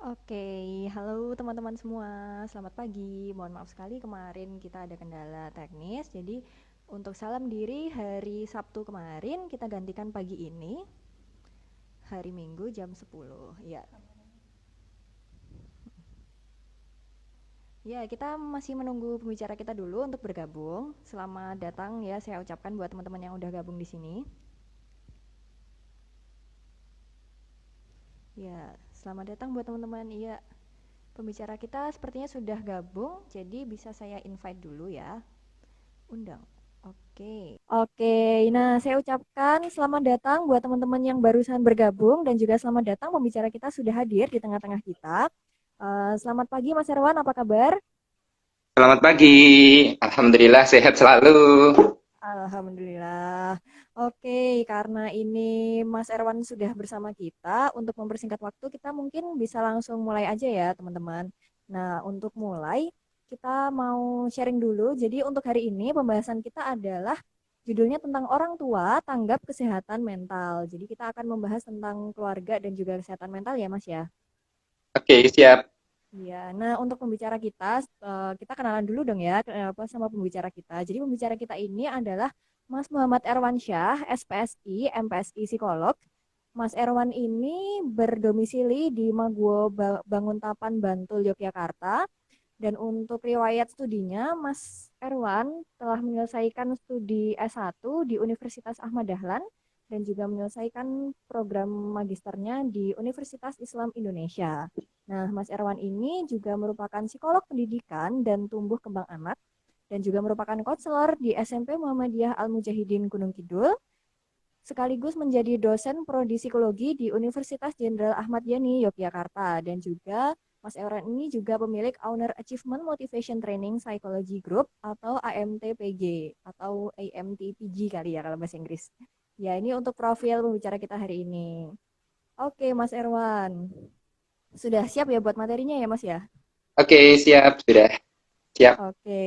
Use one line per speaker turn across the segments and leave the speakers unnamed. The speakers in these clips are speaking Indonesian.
Oke, halo teman-teman semua. Selamat pagi. Mohon maaf sekali kemarin kita ada kendala teknis. Jadi untuk salam diri hari Sabtu kemarin kita gantikan pagi ini hari Minggu jam 10. Ya. Ya, kita masih menunggu pembicara kita dulu untuk bergabung. Selamat datang ya saya ucapkan buat teman-teman yang udah gabung di sini. Ya, selamat datang buat teman-teman. Iya, pembicara kita sepertinya sudah gabung, jadi bisa saya invite dulu ya. Undang. Oke. Oke, nah saya ucapkan selamat datang buat teman-teman yang barusan bergabung dan juga selamat datang pembicara kita sudah hadir di tengah-tengah kita. Selamat pagi Mas Erwan, apa kabar?
Selamat pagi, Alhamdulillah sehat selalu.
Alhamdulillah. Oke, karena ini Mas Erwan sudah bersama kita, untuk mempersingkat waktu kita mungkin bisa langsung mulai aja ya teman-teman. Nah, untuk mulai kita mau sharing dulu. Jadi untuk hari ini pembahasan kita adalah judulnya tentang orang tua tanggap kesehatan mental. Jadi kita akan membahas tentang keluarga dan juga kesehatan mental ya Mas ya.
Oke, siap.
Iya, nah untuk pembicara kita, kita kenalan dulu dong ya, apa sama pembicara kita. Jadi pembicara kita ini adalah Mas Muhammad Erwansyah, SPSI, MPSI Psikolog. Mas Erwan ini berdomisili di Maguwo Banguntapan, Bantul, Yogyakarta. Dan untuk riwayat studinya, Mas Erwan telah menyelesaikan studi S1 di Universitas Ahmad Dahlan dan juga menyelesaikan program magisternya di Universitas Islam Indonesia. Nah, Mas Erwan ini juga merupakan psikolog pendidikan dan tumbuh kembang anak dan juga merupakan konselor di SMP Muhammadiyah Al Mujahidin Gunung Kidul, sekaligus menjadi dosen prodi psikologi di Universitas Jenderal Ahmad Yani Yogyakarta dan juga Mas Euren ini juga pemilik Owner Achievement Motivation Training Psychology Group atau AMTPG atau AMTPG kali ya kalau bahasa Inggris. Ya, ini untuk profil pembicara kita hari ini. Oke, Mas Erwan. Sudah siap ya buat materinya ya, Mas ya?
Oke, siap. Sudah siap.
Oke.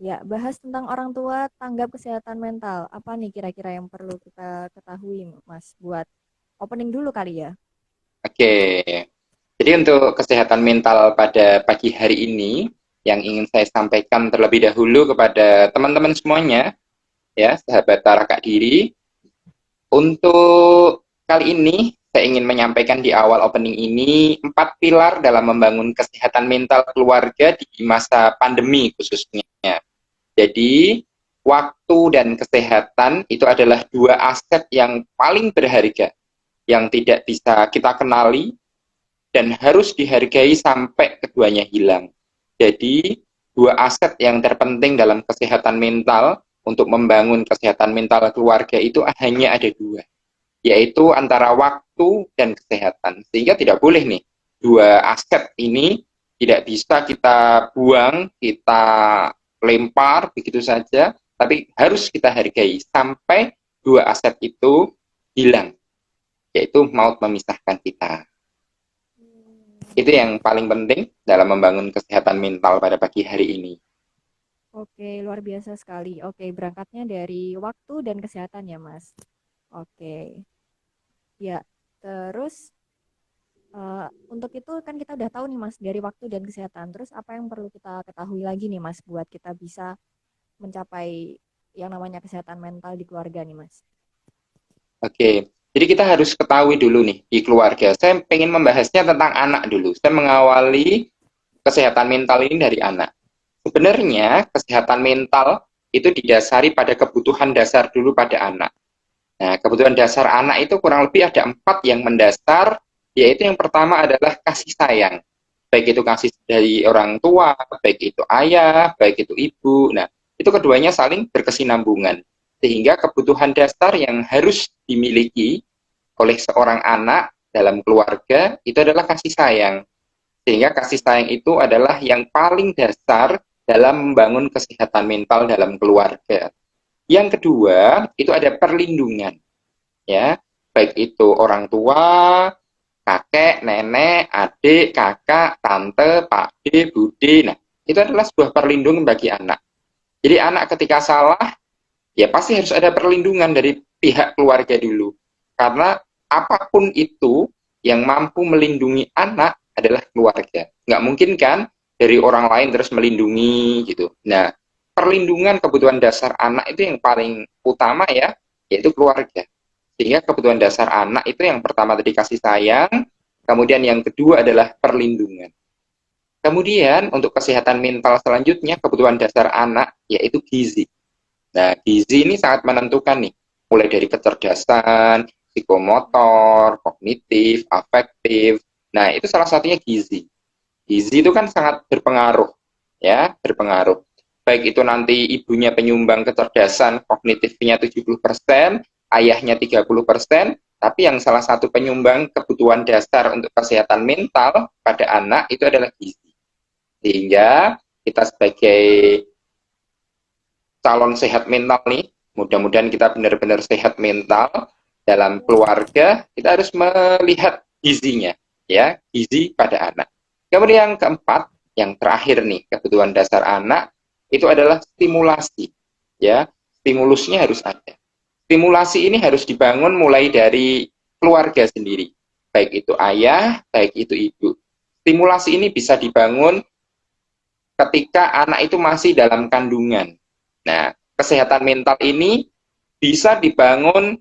Ya, bahas tentang orang tua tanggap kesehatan mental. Apa nih kira-kira yang perlu kita ketahui, Mas, buat opening dulu kali ya?
Oke. Jadi untuk kesehatan mental pada pagi hari ini, yang ingin saya sampaikan terlebih dahulu kepada teman-teman semuanya, ya, sahabat Tara Kak Diri, untuk kali ini saya ingin menyampaikan di awal opening ini 4 pilar dalam membangun kesehatan mental keluarga di masa pandemi khususnya. Jadi, waktu dan kesehatan itu adalah dua aset yang paling berharga yang tidak bisa kita kenali dan harus dihargai sampai keduanya hilang. Jadi, dua aset yang terpenting dalam kesehatan mental untuk membangun kesehatan mental keluarga itu hanya ada dua, yaitu antara waktu dan kesehatan. Sehingga tidak boleh nih, dua aset ini tidak bisa kita buang, kita lempar begitu saja, tapi harus kita hargai sampai dua aset itu hilang, yaitu maut memisahkan kita. Itu yang paling penting dalam membangun kesehatan mental pada pagi hari ini.
Oke, luar biasa sekali. Oke, berangkatnya dari waktu dan kesehatan ya, Mas. Oke, ya. Terus untuk itu kan kita udah tahu nih, Mas, dari waktu dan kesehatan. Terus apa yang perlu kita ketahui lagi nih, Mas, buat kita bisa mencapai yang namanya kesehatan mental di keluarga nih, Mas?
Oke, jadi kita harus ketahui dulu nih di keluarga. Saya ingin membahasnya tentang anak dulu. Saya mengawali kesehatan mental ini dari anak. Sebenarnya kesehatan mental itu didasari pada kebutuhan dasar dulu pada anak. Nah, kebutuhan dasar anak itu kurang lebih ada 4 yang mendasar, yaitu yang pertama adalah kasih sayang. Baik itu kasih dari orang tua, baik itu ayah, baik itu ibu. Nah, itu keduanya saling berkesinambungan. Sehingga kebutuhan dasar yang harus dimiliki oleh seorang anak dalam keluarga itu adalah kasih sayang. Sehingga kasih sayang itu adalah yang paling dasar dalam membangun kesehatan mental dalam keluarga. Yang kedua, itu ada perlindungan, ya. Baik itu orang tua, kakek, nenek, adik, kakak, tante, pakde, bude. Nah, itu adalah sebuah perlindungan bagi anak. Jadi anak ketika salah, ya pasti harus ada perlindungan dari pihak keluarga dulu. Karena apapun itu yang mampu melindungi anak adalah keluarga. Nggak mungkin kan dari orang lain terus melindungi gitu. Nah, perlindungan kebutuhan dasar anak itu yang paling utama ya, yaitu keluarga. Sehingga kebutuhan dasar anak itu yang pertama tadi kasih sayang, kemudian yang kedua adalah perlindungan. Kemudian untuk kesehatan mental selanjutnya, kebutuhan dasar anak yaitu gizi. Nah, gizi ini sangat menentukan nih, mulai dari kecerdasan, psikomotor, kognitif, afektif. Nah, itu salah satunya gizi. Gizi itu kan sangat berpengaruh, ya, berpengaruh. Baik itu nanti ibunya penyumbang kecerdasan kognitifnya 70%, ayahnya 30%, tapi yang salah satu penyumbang kebutuhan dasar untuk kesehatan mental pada anak itu adalah gizi. Sehingga kita sebagai calon sehat mental nih, mudah-mudahan kita benar-benar sehat mental dalam keluarga, kita harus melihat gizinya, ya, gizi pada anak. Kemudian yang keempat, yang terakhir nih, kebutuhan dasar anak itu adalah stimulasi, ya, stimulusnya harus ada. Stimulasi ini harus dibangun mulai dari keluarga sendiri, baik itu ayah, baik itu ibu. Stimulasi ini bisa dibangun ketika anak itu masih dalam kandungan. Nah, kesehatan mental ini bisa dibangun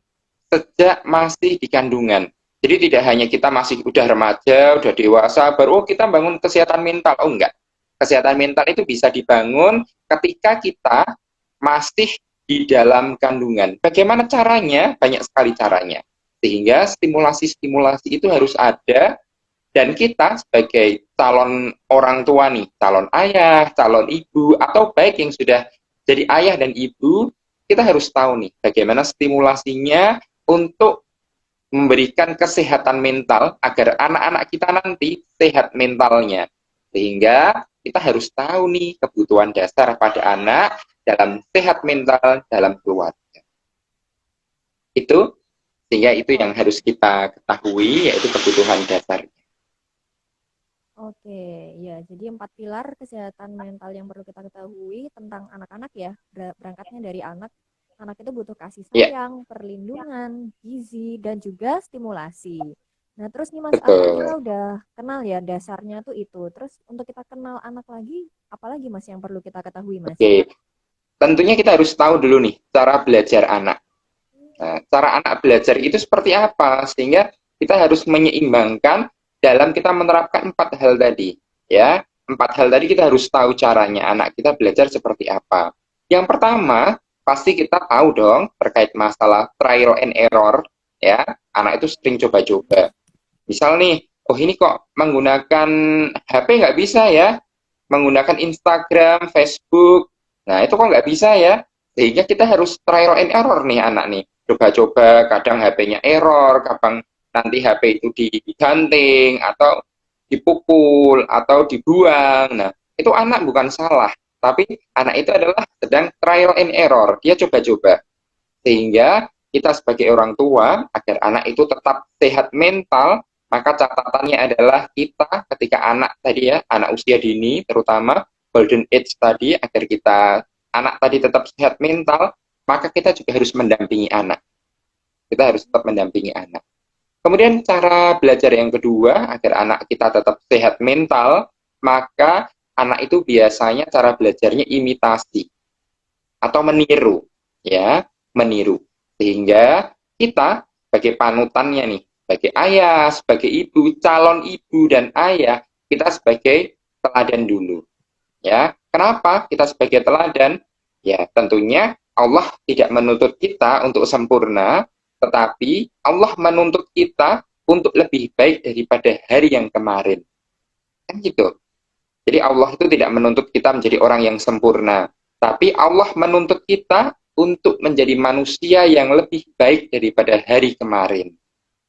sejak masih di kandungan. Jadi tidak hanya kita masih udah remaja, udah dewasa, baru kita bangun kesehatan mental. Oh enggak. Kesehatan mental itu bisa dibangun ketika kita masih di dalam kandungan. Bagaimana caranya? Banyak sekali caranya. Sehingga stimulasi-stimulasi itu harus ada dan kita sebagai calon orang tua nih, calon ayah, calon ibu, atau baik yang sudah jadi ayah dan ibu, kita harus tahu nih bagaimana stimulasinya untuk memberikan kesehatan mental agar anak-anak kita nanti sehat mentalnya. Sehingga kita harus tahu nih kebutuhan dasar pada anak dalam sehat mental dalam keluarga. Itu sehingga itu yang harus kita ketahui yaitu kebutuhan dasar.
Oke, ya. Jadi 4 pilar kesehatan mental yang perlu kita ketahui tentang anak-anak ya. Berangkatnya dari anak. Anak itu butuh kasih
Ya,
sayang, perlindungan, gizi, dan juga stimulasi. Nah, terus nih Mas, kan kita
betul.
udah kenal ya dasarnya tuh itu. Terus untuk kita kenal anak lagi, apalagi Mas yang perlu kita ketahui, Mas?
Oke, tentunya kita harus tahu dulu nih cara belajar anak. Nah, cara anak belajar itu seperti apa? Sehingga kita harus menyeimbangkan dalam kita menerapkan 4 hal tadi. Ya, 4 hal tadi kita harus tahu caranya anak kita belajar seperti apa. Yang pertama, pasti kita tahu dong terkait masalah trial and error. Ya, anak itu sering coba-coba. Misal nih, oh ini kok menggunakan HP nggak bisa ya? Menggunakan Instagram, Facebook. Nah, itu kok nggak bisa ya? Sehingga kita harus trial and error nih anak nih. Coba-coba, kadang HP-nya error, kadang nanti HP itu diganting, atau dipukul, atau dibuang. Nah, itu anak bukan salah. Tapi anak itu adalah sedang trial and error. Dia coba-coba. Sehingga kita sebagai orang tua, agar anak itu tetap sehat mental, maka catatannya adalah kita ketika anak tadi ya, anak usia dini terutama golden age tadi, agar kita anak tadi tetap sehat mental, maka kita juga harus mendampingi anak. Kita harus tetap mendampingi anak. Kemudian cara belajar yang kedua, agar anak kita tetap sehat mental, maka anak itu biasanya cara belajarnya imitasi atau meniru, ya, meniru. Sehingga kita sebagai panutannya nih, sebagai ayah, sebagai ibu, calon ibu dan ayah, kita sebagai teladan dulu. Ya, kenapa kita sebagai teladan? Ya, tentunya Allah tidak menuntut kita untuk sempurna, tetapi Allah menuntut kita untuk lebih baik daripada hari yang kemarin. Kan gitu. Jadi Allah itu tidak menuntut kita menjadi orang yang sempurna, tapi Allah menuntut kita untuk menjadi manusia yang lebih baik daripada hari kemarin.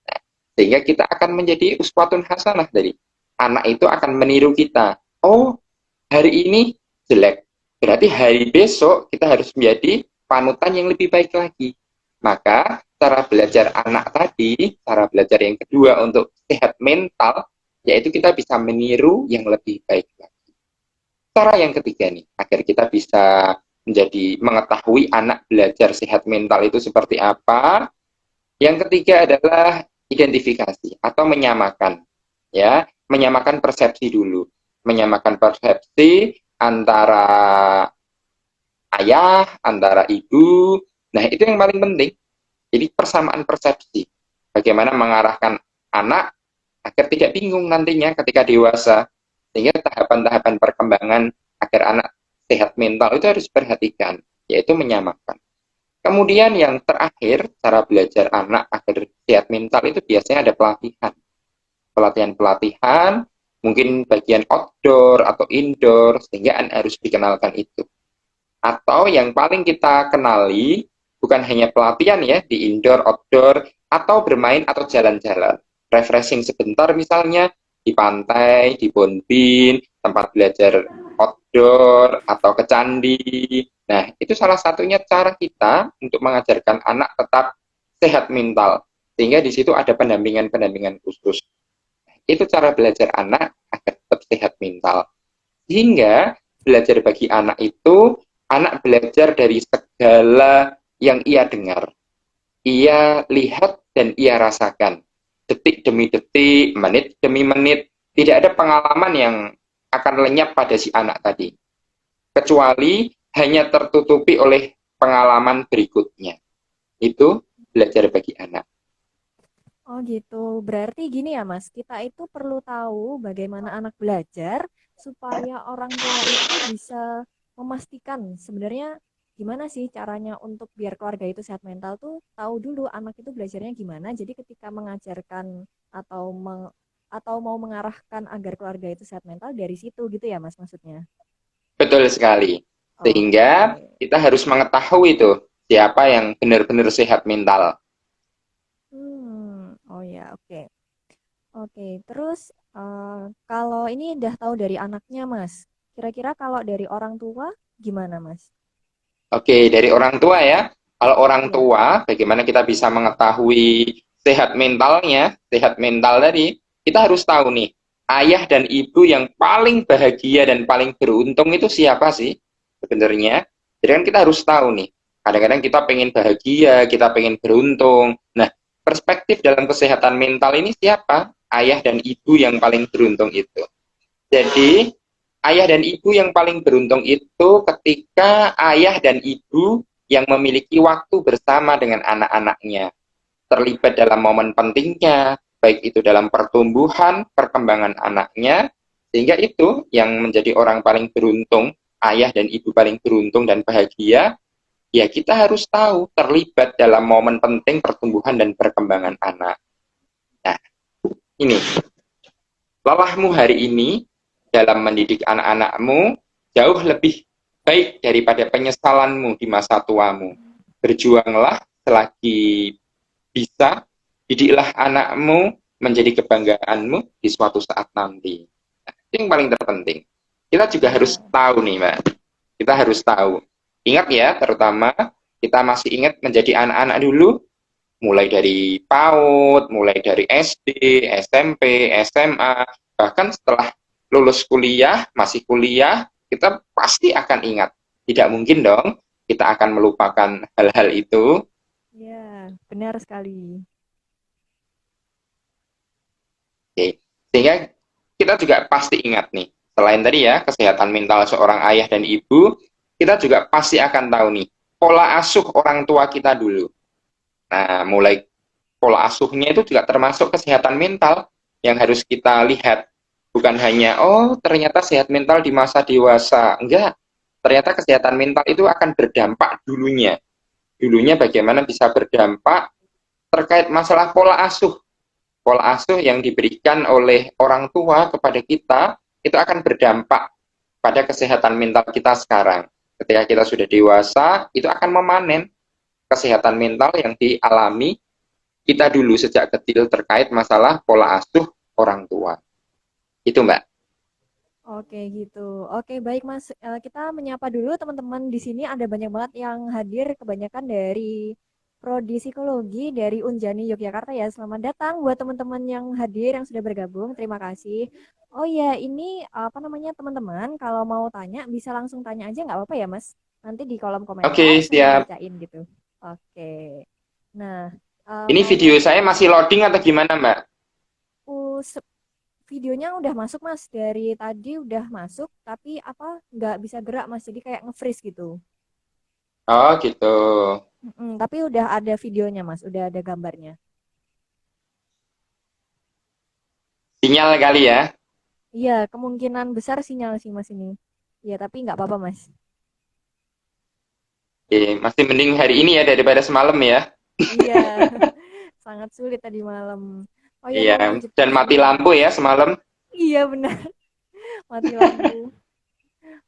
Nah, sehingga kita akan menjadi uswatun hasanah dari anak itu akan meniru kita. Oh, hari ini jelek, berarti hari besok kita harus menjadi panutan yang lebih baik lagi. Maka cara belajar anak tadi, cara belajar yang kedua untuk sehat mental, yaitu kita bisa meniru yang lebih baik lagi. Cara yang ketiga nih, agar kita bisa menjadi mengetahui anak belajar sehat mental itu seperti apa. Yang ketiga adalah identifikasi atau menyamakan. Ya, menyamakan persepsi dulu. Menyamakan persepsi antara ayah, antara ibu. Nah, itu yang paling penting. Jadi persamaan persepsi. Bagaimana mengarahkan anak agar tidak bingung nantinya ketika dewasa. Sehingga tahapan-tahapan perkembangan agar anak sehat mental itu harus diperhatikan, yaitu menyamakan. Kemudian yang terakhir, cara belajar anak agar sehat mental itu biasanya ada pelatihan. Pelatihan-pelatihan, mungkin bagian outdoor atau indoor, sehingga anak harus dikenalkan itu. Atau yang paling kita kenali, bukan hanya pelatihan ya, di indoor, outdoor, atau bermain atau jalan-jalan. Refreshing sebentar misalnya, di pantai, di Bonbin, tempat belajar outdoor, atau ke candi. Nah, itu salah satunya cara kita untuk mengajarkan anak tetap sehat mental. Sehingga di situ ada pendampingan-pendampingan khusus. Itu cara belajar anak agar tetap sehat mental. Sehingga belajar bagi anak itu, anak belajar dari segala yang ia dengar, ia lihat dan ia rasakan. Detik demi detik, menit demi menit, tidak ada pengalaman yang akan lenyap pada si anak tadi. Kecuali hanya tertutupi oleh pengalaman berikutnya. Itu belajar bagi anak.
Oh gitu. Berarti gini ya Mas, kita itu perlu tahu bagaimana anak belajar supaya orang tua itu bisa memastikan sebenarnya gimana sih caranya untuk biar keluarga itu sehat mental tuh tahu dulu anak itu belajarnya gimana. Jadi ketika mengajarkan atau atau mau mengarahkan agar keluarga itu sehat mental dari situ gitu ya Mas maksudnya.
Betul sekali. Sehingga
Oke.
kita harus mengetahui itu siapa yang benar-benar sehat mental.
Oh ya, oke. Oke, terus kalau ini udah tahu dari anaknya, Mas. Kira-kira kalau dari orang tua gimana, Mas?
Oke, dari orang tua ya. Kalau orang
Ya.
tua, bagaimana kita bisa mengetahui sehat mentalnya, sehat mental tadi, kita harus tahu nih, ayah dan ibu yang paling bahagia dan paling beruntung itu siapa sih sebenarnya? Jadi kan kita harus tahu nih, kadang-kadang kita pengen bahagia, kita pengen beruntung. Nah, perspektif dalam kesehatan mental ini siapa? Ayah dan ibu yang paling beruntung itu. Jadi, ayah dan ibu yang paling beruntung itu ketika ayah dan ibu yang memiliki waktu bersama dengan anak-anaknya, terlibat dalam momen pentingnya, baik itu dalam pertumbuhan, perkembangan anaknya, sehingga itu yang menjadi orang paling beruntung, ayah dan ibu paling beruntung dan bahagia, ya kita harus tahu terlibat dalam momen penting pertumbuhan dan perkembangan anak. Nah, ini lelahmu hari ini dalam mendidik anak-anakmu jauh lebih baik daripada penyesalanmu di masa tuamu. Berjuanglah selagi bisa, didiklah anakmu menjadi kebanggaanmu di suatu saat nanti. Nah, itu yang paling terpenting. Kita juga harus
Ya.
tahu nih, Mbak. Kita harus tahu. Ingat ya, terutama kita masih ingat menjadi anak-anak dulu, mulai dari PAUD, mulai dari SD, SMP, SMA, bahkan setelah lulus kuliah, masih kuliah, kita pasti akan ingat. Tidak mungkin dong kita akan melupakan hal-hal itu.
Ya, benar sekali.
Oke. Sehingga kita juga pasti ingat nih, selain tadi ya, kesehatan mental seorang ayah dan ibu, kita juga pasti akan tahu nih, pola asuh orang tua kita dulu. Nah, mulai pola asuhnya itu juga termasuk kesehatan mental yang harus kita lihat. Bukan hanya, oh ternyata sehat mental di masa dewasa. Enggak, ternyata kesehatan mental itu akan berdampak dulunya. Dulunya bagaimana bisa berdampak terkait masalah pola asuh. Pola asuh yang diberikan oleh orang tua kepada kita, itu akan berdampak pada kesehatan mental kita sekarang. Ketika kita sudah dewasa, itu akan memanen kesehatan mental yang dialami kita dulu sejak kecil terkait masalah pola asuh orang tua. Itu Mbak.
Oke gitu. Oke baik Mas. Kita menyapa dulu teman-teman di sini ada banyak banget yang hadir kebanyakan dari Prodi Psikologi dari Unjani Yogyakarta ya. Selamat datang buat teman-teman yang hadir yang sudah bergabung. Terima kasih. Oh ya ini apa namanya teman-teman kalau mau tanya bisa langsung tanya aja nggak apa-apa ya Mas. Nanti di kolom komentar
Oke,
saya
siap.
bacain gitu. Oke. Nah
Ini
kalau
video saya masih loading atau gimana Mbak?
uh, videonya udah masuk Mas, dari tadi udah masuk, tapi apa nggak bisa gerak Mas, jadi kayak nge-freeze gitu.
Oh gitu.
Tapi udah ada videonya Mas, udah ada gambarnya.
Sinyal kali ya.
Iya, kemungkinan besar sinyal sih Mas ini. Iya, tapi nggak apa-apa Mas.
Masih mending hari ini ya daripada semalam ya.
Iya, sangat sulit tadi malam. Oh ya,
Iya,
mau melanjutkan
dan mati
sebentar
lampu
Mas.
ya semalam.
Iya benar, mati lampu.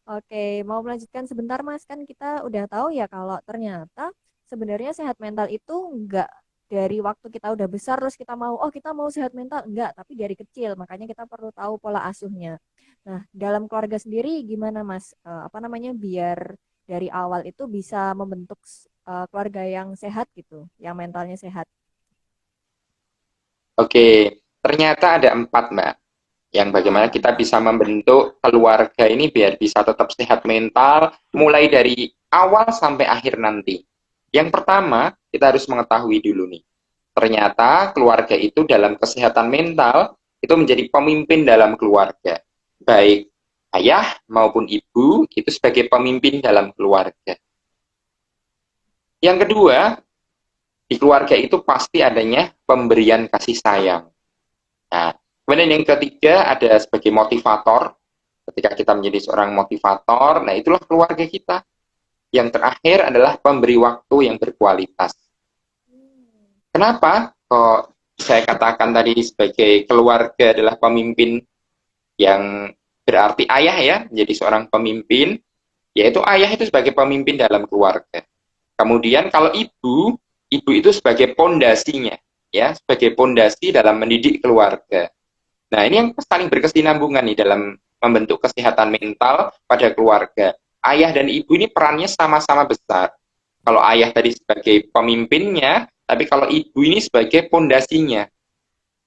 Oke, mau melanjutkan sebentar Mas, kan kita udah tahu ya kalau ternyata sebenarnya sehat mental itu enggak dari waktu kita udah besar terus kita mau, oh kita mau sehat mental, enggak, tapi dari kecil, makanya kita perlu tahu pola asuhnya. Nah, dalam keluarga sendiri gimana Mas, apa namanya, biar dari awal itu bisa membentuk keluarga yang sehat gitu, yang mentalnya sehat.
Oke, ternyata ada 4 Mbak. Yang bagaimana
Wah,
kita bisa membentuk keluarga ini biar bisa tetap sehat mental mulai dari awal sampai akhir nanti. Yang pertama, kita harus mengetahui dulu nih. Ternyata keluarga itu dalam kesehatan mental itu menjadi pemimpin dalam keluarga. Baik ayah maupun ibu itu sebagai pemimpin dalam keluarga. Yang kedua, di keluarga itu pasti adanya pemberian kasih sayang. Nah, kemudian yang ketiga ada sebagai motivator. Ketika kita menjadi seorang motivator, nah itulah keluarga kita. Yang terakhir adalah pemberi waktu yang berkualitas. Kenapa kok saya katakan tadi sebagai keluarga adalah pemimpin yang berarti ayah ya, menjadi seorang pemimpin, yaitu ayah itu sebagai pemimpin dalam keluarga. Kemudian kalau ibu, ibu itu sebagai pondasinya, ya, sebagai pondasi dalam mendidik keluarga. Nah, ini yang saling berkesinambungan nih dalam membentuk kesehatan mental pada keluarga. Ayah dan ibu ini perannya sama-sama besar. Kalau ayah tadi sebagai pemimpinnya, tapi kalau ibu ini sebagai pondasinya.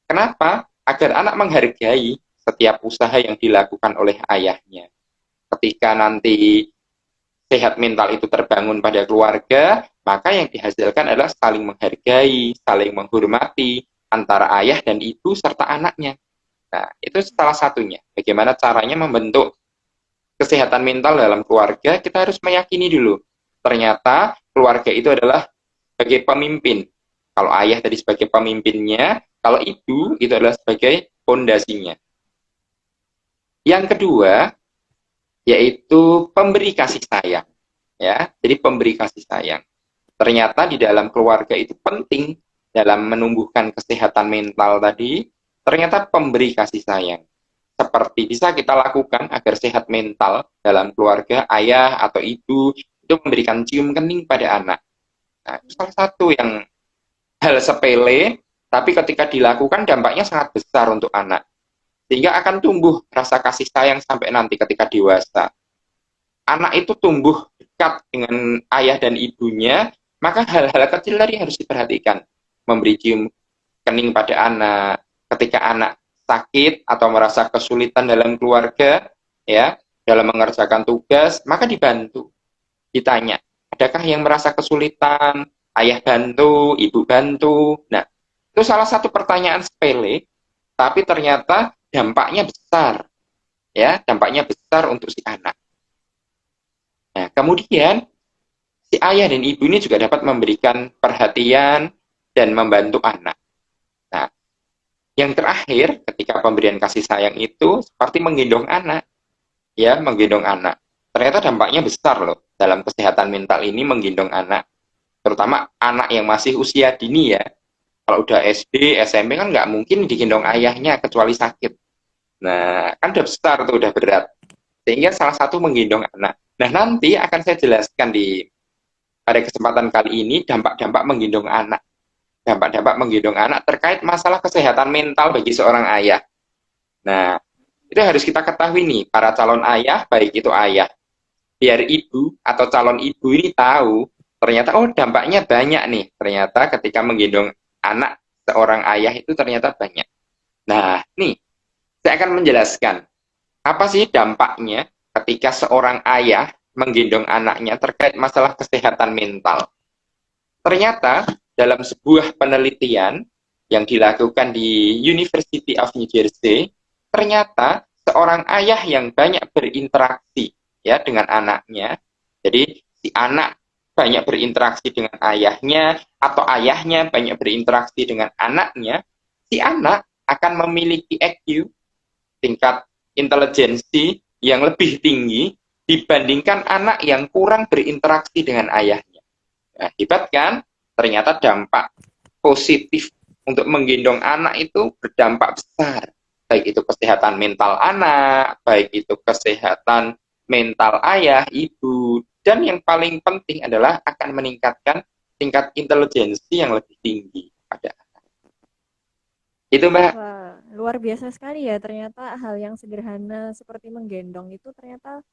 Kenapa? Agar anak menghargai setiap usaha yang dilakukan oleh ayahnya. Ketika nanti sehat mental itu terbangun pada keluarga, maka yang dihasilkan adalah saling menghargai, saling menghormati antara ayah dan ibu serta anaknya. Nah, itu salah satunya. Bagaimana caranya membentuk kesehatan mental dalam keluarga, kita harus meyakini dulu. Ternyata keluarga itu adalah sebagai pemimpin. Kalau ayah tadi sebagai pemimpinnya, kalau ibu itu adalah sebagai pondasinya. Yang kedua, yaitu pemberi kasih sayang. Ya, jadi pemberi kasih sayang. Ternyata di dalam keluarga itu penting dalam menumbuhkan kesehatan mental tadi, ternyata pemberi kasih sayang. Seperti bisa kita lakukan agar sehat mental dalam keluarga, ayah atau ibu itu memberikan cium kening pada anak. Nah, itu salah satu yang hal sepele, tapi ketika dilakukan dampaknya sangat besar untuk anak. Sehingga akan tumbuh rasa kasih sayang sampai nanti ketika dewasa. Anak itu tumbuh dekat dengan ayah dan ibunya, maka hal-hal kecil tadi harus diperhatikan. Memberi cium kening pada anak, ketika anak sakit atau merasa kesulitan dalam keluarga, ya, dalam mengerjakan tugas, maka dibantu. Ditanya, adakah yang merasa kesulitan? Ayah bantu, ibu bantu. Nah, itu salah satu pertanyaan sepele, tapi ternyata dampaknya besar, ya, dampaknya besar untuk si anak. Nah, kemudian si ayah dan ibu ini juga dapat memberikan perhatian dan membantu anak. Nah, yang terakhir, ketika pemberian kasih sayang itu seperti menggendong anak, ya, menggendong anak. Ternyata dampaknya besar loh dalam kesehatan mental ini menggendong anak, terutama anak yang masih usia dini ya. Kalau udah SD, SMP kan nggak mungkin digendong ayahnya kecuali sakit. Nah, kan udah besar tuh, udah berat. Sehingga salah satu menggendong anak. Nah, nanti akan saya jelaskan di pada kesempatan kali ini dampak-dampak menggendong anak. Dampak-dampak menggendong anak terkait masalah kesehatan mental bagi seorang ayah. Nah, itu harus kita ketahui nih, para calon ayah, baik itu ayah, biar ibu atau calon ibu ini tahu, ternyata oh dampaknya banyak nih, ternyata ketika menggendong anak seorang ayah itu ternyata banyak. Nah, nih, saya akan menjelaskan, apa sih dampaknya ketika seorang ayah menggendong anaknya terkait masalah kesehatan mental. Ternyata dalam sebuah penelitian yang dilakukan di University of New Jersey, ternyata seorang ayah yang banyak berinteraksi ya dengan anaknya. Jadi si anak banyak berinteraksi dengan ayahnya atau ayahnya banyak berinteraksi dengan anaknya, si anak akan memiliki IQ, tingkat intelijensi yang lebih tinggi dibandingkan anak yang kurang berinteraksi dengan ayahnya. Nah, hebat kan? Ternyata dampak positif untuk menggendong anak itu berdampak besar. Baik itu kesehatan mental anak, baik itu kesehatan mental ayah, ibu, dan yang paling penting adalah akan meningkatkan tingkat intelijensi yang lebih tinggi pada anak. Itu Mbak.
Wah, luar biasa sekali ya. Ternyata hal yang sederhana seperti menggendong itu ternyata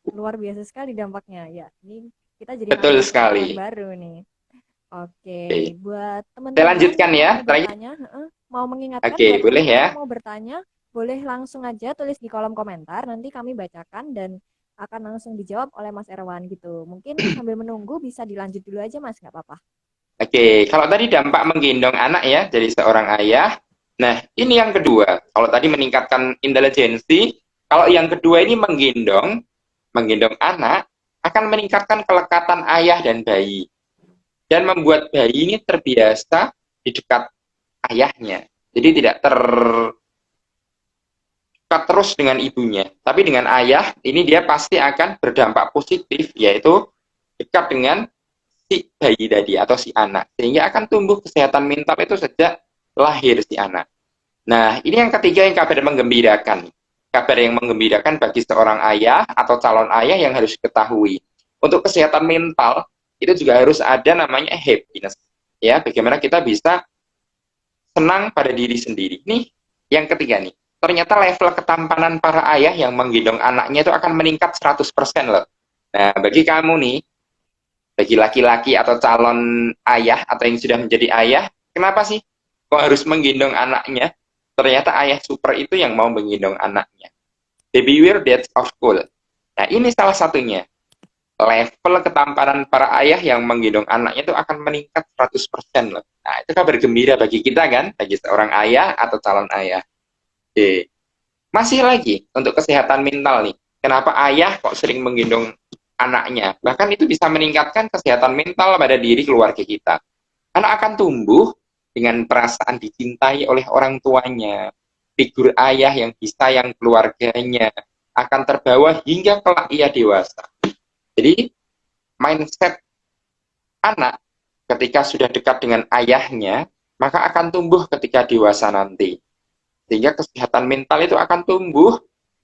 luar biasa sekali dampaknya. Ya, ini kita jadi
Betul
nambah pengetahuan
sekali.
baru nih. Oke,
Oke.
buat
Saya
teman-teman
lanjutkan
yang
ya.
mau bertanya, mau mengingatkan
Oke,
buat
boleh
teman-teman
ya.
yang mau bertanya, boleh langsung aja tulis di kolom komentar. Nanti kami bacakan dan akan langsung dijawab oleh Mas Erwan gitu. Mungkin sambil menunggu bisa dilanjut dulu aja Mas, nggak apa-apa.
Oke, kalau tadi dampak menggendong anak ya jadi seorang ayah. Nah, ini yang kedua. Kalau tadi meningkatkan intelijensi, kalau yang kedua ini menggendong anak akan meningkatkan kelekatan ayah dan bayi dan membuat bayi ini terbiasa di dekat ayahnya. Jadi tidak terdekat terus dengan ibunya, tapi dengan ayah ini dia pasti akan berdampak positif, yaitu dekat dengan si bayi tadi atau si anak, sehingga akan tumbuh kesehatan mental itu sejak lahir si anak. Nah, ini yang ketiga yang kabar menggembirakan. Kabar yang menggembirakan bagi seorang ayah atau calon ayah yang harus diketahui. Untuk kesehatan mental, itu juga harus ada namanya happiness. Ya, bagaimana kita bisa senang pada diri sendiri. Nih, yang ketiga nih. Ternyata level ketampanan para ayah yang menggendong anaknya itu akan meningkat 100% loh. Nah, bagi kamu nih, bagi laki-laki atau calon ayah atau yang sudah menjadi ayah, kenapa sih kok harus menggendong anaknya? Ternyata ayah super itu yang mau menggendong anaknya. Baby wear that's of cool. Nah, ini salah satunya. Level ketampanan para ayah yang menggendong anaknya itu akan meningkat 100% loh. Nah, itu kabar gembira bagi kita kan, bagi seorang ayah atau calon ayah. Oke. Masih lagi untuk kesehatan mental nih. Kenapa ayah kok sering menggendong anaknya? Bahkan itu bisa meningkatkan kesehatan mental pada diri keluarga kita. Anak akan tumbuh dengan perasaan dicintai oleh orang tuanya. Figur ayah yang disayang keluarganya akan terbawa hingga kelak ia dewasa. Jadi mindset anak ketika sudah dekat dengan ayahnya, maka akan tumbuh ketika dewasa nanti. Sehingga kesehatan mental itu akan tumbuh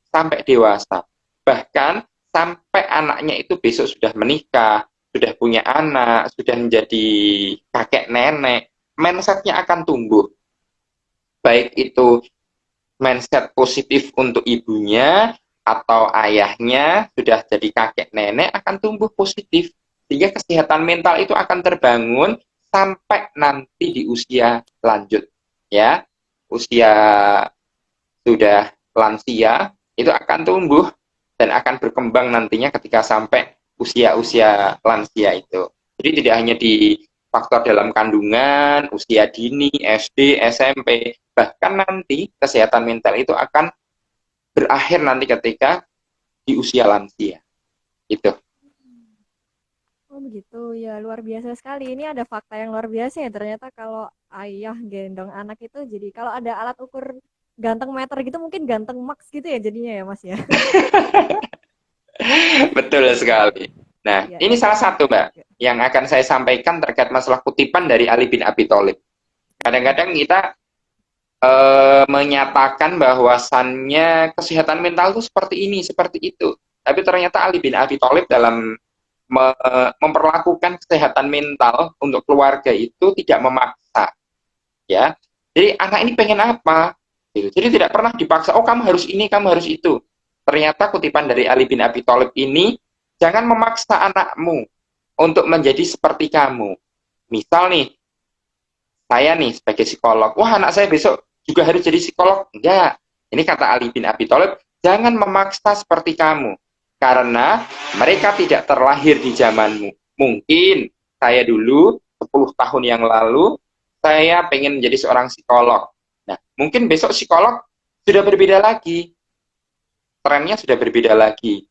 sampai dewasa. Bahkan sampai anaknya itu besok sudah menikah, sudah punya anak, sudah menjadi kakek nenek, mindsetnya akan tumbuh. Baik itu mindset positif untuk ibunya atau ayahnya sudah jadi kakek nenek akan tumbuh positif. Sehingga kesehatan mental itu akan terbangun sampai nanti di usia lanjut. Ya, usia sudah lansia itu akan tumbuh dan akan berkembang nantinya ketika sampai usia-usia lansia itu. Jadi tidak hanya di faktor dalam kandungan, usia dini, SD, SMP, bahkan nanti kesehatan mental itu akan berakhir nanti ketika di usia lansia. Itu.
Oh begitu ya, luar biasa sekali. Ini ada fakta yang luar biasa ya. Ternyata kalau ayah gendong anak itu jadi kalau ada alat ukur ganteng meter gitu mungkin ganteng max gitu ya jadinya ya Mas ya.
Betul sekali. Nah,
Ya
ini
ya
salah satu, Mbak,
oke.
yang akan saya sampaikan terkait masalah kutipan dari Ali bin Abi Thalib. Kadang-kadang kita menyatakan bahwasannya kesehatan mental itu seperti ini, seperti itu. Tapi ternyata Ali bin Abi Thalib dalam memperlakukan kesehatan mental untuk keluarga itu tidak memaksa, ya. Jadi anak ini pengen apa? Gitu. Jadi tidak pernah dipaksa. Oh kamu harus ini, kamu harus itu. Ternyata kutipan dari Ali bin Abi Thalib ini, jangan memaksa anakmu untuk menjadi seperti kamu. Misal nih, saya nih sebagai psikolog, wah anak saya besok juga harus jadi psikolog. Enggak. Ini kata Ali bin Abi Thalib, jangan memaksa seperti kamu. Karena mereka tidak terlahir di zamanmu. Mungkin saya dulu, 10 tahun yang lalu, saya pengen menjadi seorang psikolog. Nah, mungkin besok psikolog sudah berbeda lagi, trennya sudah berbeda lagi.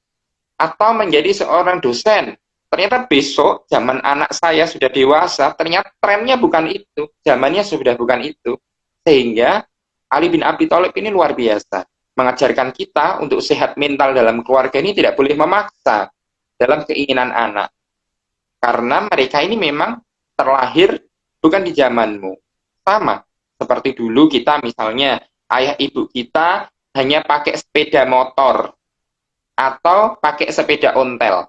Atau menjadi seorang dosen, ternyata besok zaman anak saya sudah dewasa, ternyata trennya bukan itu, zamannya sudah bukan itu. Sehingga Ali bin Abi Thalib ini luar biasa, mengajarkan kita untuk sehat mental dalam keluarga ini tidak boleh memaksa dalam keinginan anak. Karena mereka ini memang terlahir bukan di zamanmu. Sama seperti dulu kita misalnya ayah ibu kita hanya pakai sepeda motor atau pakai sepeda ontel.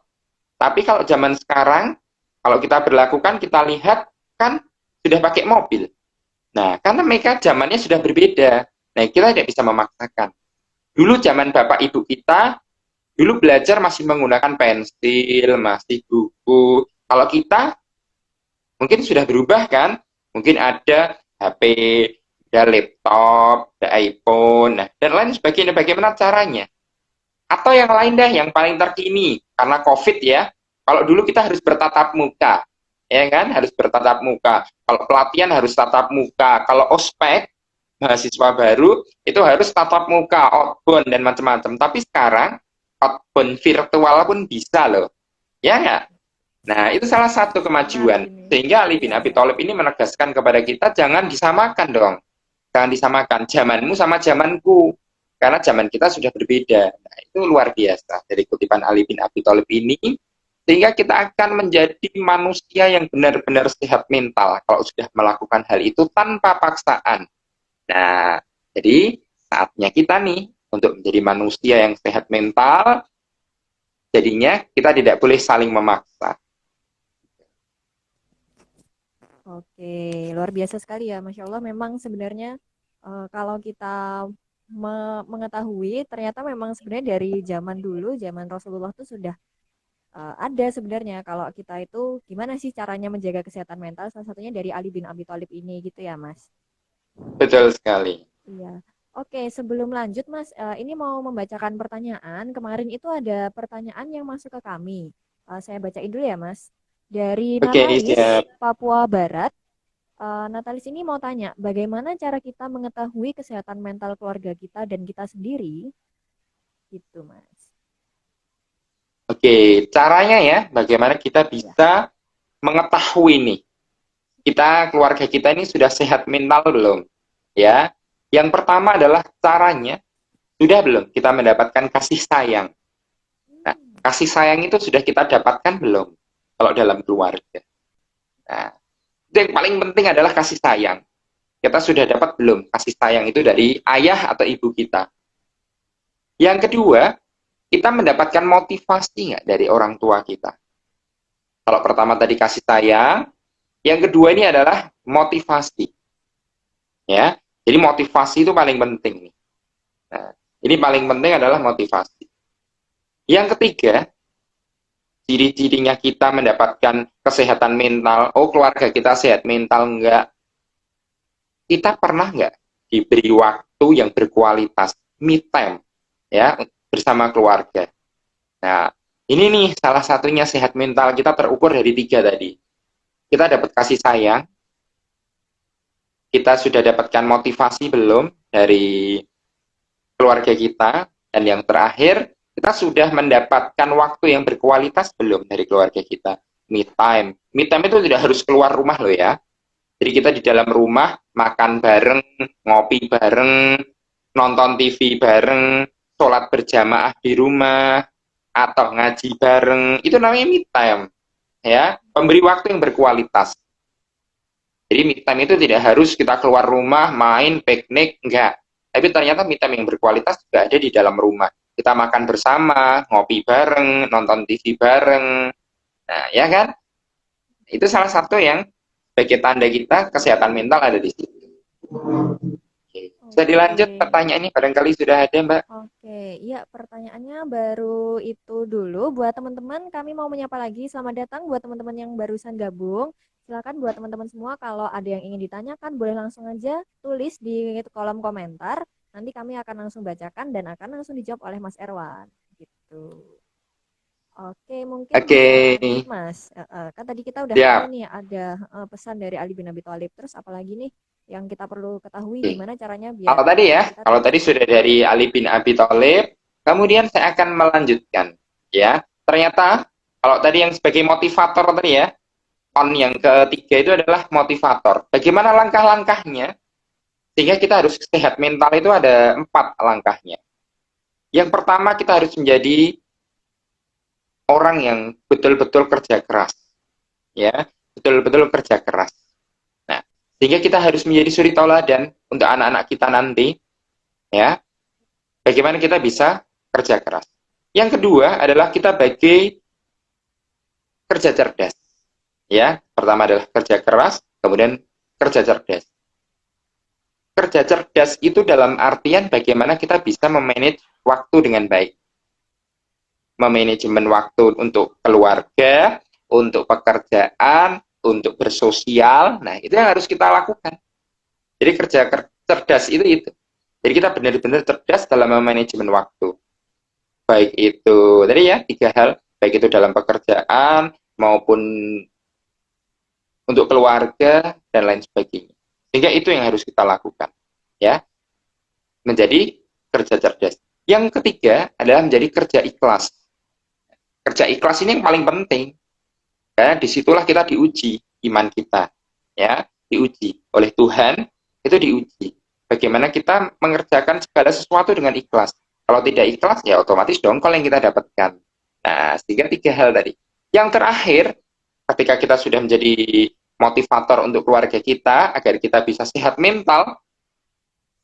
Tapi kalau zaman sekarang, kalau kita berlakukan, kita lihat kan sudah pakai mobil. Nah, karena mereka zamannya sudah berbeda. Nah, kita tidak bisa memaksakan. Dulu zaman bapak ibu kita, dulu belajar masih menggunakan pensil, masih buku. Kalau kita mungkin sudah berubah kan? Mungkin ada HP, ada laptop, ada iPhone, nah, dan lain sebagainya. Bagaimana caranya? Atau yang lain deh, yang paling terkini, karena COVID ya. Kalau dulu kita harus bertatap muka, ya kan? Harus bertatap muka. Kalau pelatihan harus tatap muka. Kalau ospek, mahasiswa baru, itu harus tatap muka, outbound, dan macam-macam. Tapi sekarang, outbound virtual pun bisa loh. Ya nggak? Nah, itu salah satu
Menarik
kemajuan.
ini.
Sehingga Ali bin
Iya,
Abi
iya.
Thalib ini menegaskan kepada kita, jangan disamakan dong. Jangan disamakan zamanmu sama zamanku. Karena zaman kita sudah berbeda. Nah, itu luar biasa dari kutipan Ali bin Abi Thalib ini. Sehingga kita akan menjadi manusia yang benar-benar sehat mental kalau sudah melakukan hal itu tanpa paksaan. Nah, jadi saatnya kita nih untuk menjadi manusia yang sehat mental, jadinya kita tidak boleh saling memaksa.
Oke, luar biasa sekali ya, Masya Allah. Memang sebenarnya kalau kita mengetahui, ternyata memang sebenarnya dari zaman dulu, zaman Rasulullah itu sudah ada sebenarnya kalau kita itu gimana sih caranya menjaga kesehatan mental, salah satunya dari Ali bin Abi Thalib ini gitu ya, Mas.
Betul sekali.
Iya. Oke, sebelum lanjut, Mas, ini mau membacakan pertanyaan. Kemarin itu ada pertanyaan yang masuk ke kami. Saya bacain dulu ya, Mas. Dari
Oke,
Natalis,
siap.
Papua Barat. Natalis ini mau tanya, bagaimana cara kita mengetahui kesehatan mental keluarga kita dan kita sendiri? Gitu, Mas.
Oke, caranya ya, bagaimana kita
Iya.
bisa mengetahui nih, kita keluarga kita ini sudah sehat mental belum? Ya, yang pertama adalah caranya, sudah belum kita mendapatkan kasih sayang. Nah,
Hmm.
kasih sayang itu sudah kita dapatkan belum? Kalau dalam keluarga. Nah, itu yang paling penting adalah kasih sayang. Kita sudah dapat belum kasih sayang itu dari ayah atau ibu kita? Yang kedua, kita mendapatkan motivasi nggak dari orang tua kita? Kalau pertama tadi kasih sayang, yang kedua ini adalah motivasi, ya. Jadi motivasi itu paling penting nih. Nah, ini paling penting adalah motivasi. Yang ketiga, ciri-cirinya kita mendapatkan kesehatan mental. Oh, keluarga kita sehat mental enggak? Kita pernah enggak diberi waktu yang berkualitas, me time, ya, bersama keluarga. Nah, ini nih salah satunya sehat mental kita terukur dari tiga tadi. Kita dapat kasih sayang, kita sudah dapatkan motivasi belum dari keluarga kita, dan yang terakhir, kita sudah mendapatkan waktu yang berkualitas belum dari keluarga kita. Me time. Me time itu tidak harus keluar rumah loh ya. Jadi kita di dalam rumah, makan bareng, ngopi bareng, nonton TV bareng, sholat berjamaah di rumah, atau ngaji bareng. Itu namanya me time. Ya, memberi waktu yang berkualitas. Jadi me time itu tidak harus kita keluar rumah, main, piknik, enggak. Tapi ternyata me time yang berkualitas juga ada di dalam rumah. Kita makan bersama, ngopi bareng, nonton TV bareng. Nah, ya kan? Itu salah satu yang sebagai tanda kita kesehatan mental ada di situ. Oke. Bisa
Oke.
dilanjut pertanyaan ini barangkali sudah ada, Mbak.
Oke, iya pertanyaannya baru itu dulu. Buat teman-teman, kami mau menyapa lagi. Selamat datang buat teman-teman yang barusan gabung. Silakan buat teman-teman semua kalau ada yang ingin ditanyakan, boleh langsung aja tulis di kolom komentar. Nanti kami akan langsung bacakan dan akan langsung dijawab oleh Mas Erwan. Gitu. Oke, mungkin
Oke,
bisa lanjut Mas. Kan tadi kita udah tahu
siap.
nih ada pesan dari Ali bin Abi Thalib. Terus apalagi nih yang kita perlu ketahui
Oke.
gimana caranya biar
Kalau tadi ya,
kita
kalau
tetap
tadi sudah dari Ali bin Abi Thalib, kemudian saya akan melanjutkan. Ya, ternyata kalau tadi yang sebagai motivator tadi ya, on yang ketiga itu adalah motivator. Bagaimana langkah-langkahnya? Sehingga kita harus sehat mental itu ada 4 langkahnya. Yang pertama kita harus menjadi orang yang betul-betul kerja keras, ya, betul-betul kerja keras. Nah, sehingga kita harus menjadi suri tauladan untuk anak-anak kita nanti, ya. Bagaimana kita bisa kerja keras. Yang kedua adalah kita bagi kerja cerdas, ya. Pertama adalah kerja keras, kemudian kerja cerdas. Kerja cerdas itu dalam artian bagaimana kita bisa memanage waktu dengan baik. Memanajemen waktu untuk keluarga, untuk pekerjaan, untuk bersosial. Nah, itu yang harus kita lakukan. Jadi kerja cerdas itu. Jadi kita benar-benar cerdas dalam memanajemen waktu. Baik itu tadi ya 3 hal, baik itu dalam pekerjaan maupun untuk keluarga dan lain sebagainya. Sehingga itu yang harus kita lakukan, ya, menjadi kerja cerdas. Yang ketiga adalah menjadi kerja ikhlas. Kerja ikhlas ini yang paling penting. Ya, disitulah kita diuji iman kita, ya, diuji oleh Tuhan, itu diuji. Bagaimana kita mengerjakan segala sesuatu dengan ikhlas. Kalau tidak ikhlas, ya otomatis dongkol yang kita dapatkan. Nah, sehingga 3 hal tadi. Yang terakhir, ketika kita sudah menjadi motivator untuk keluarga kita, agar kita bisa sehat mental,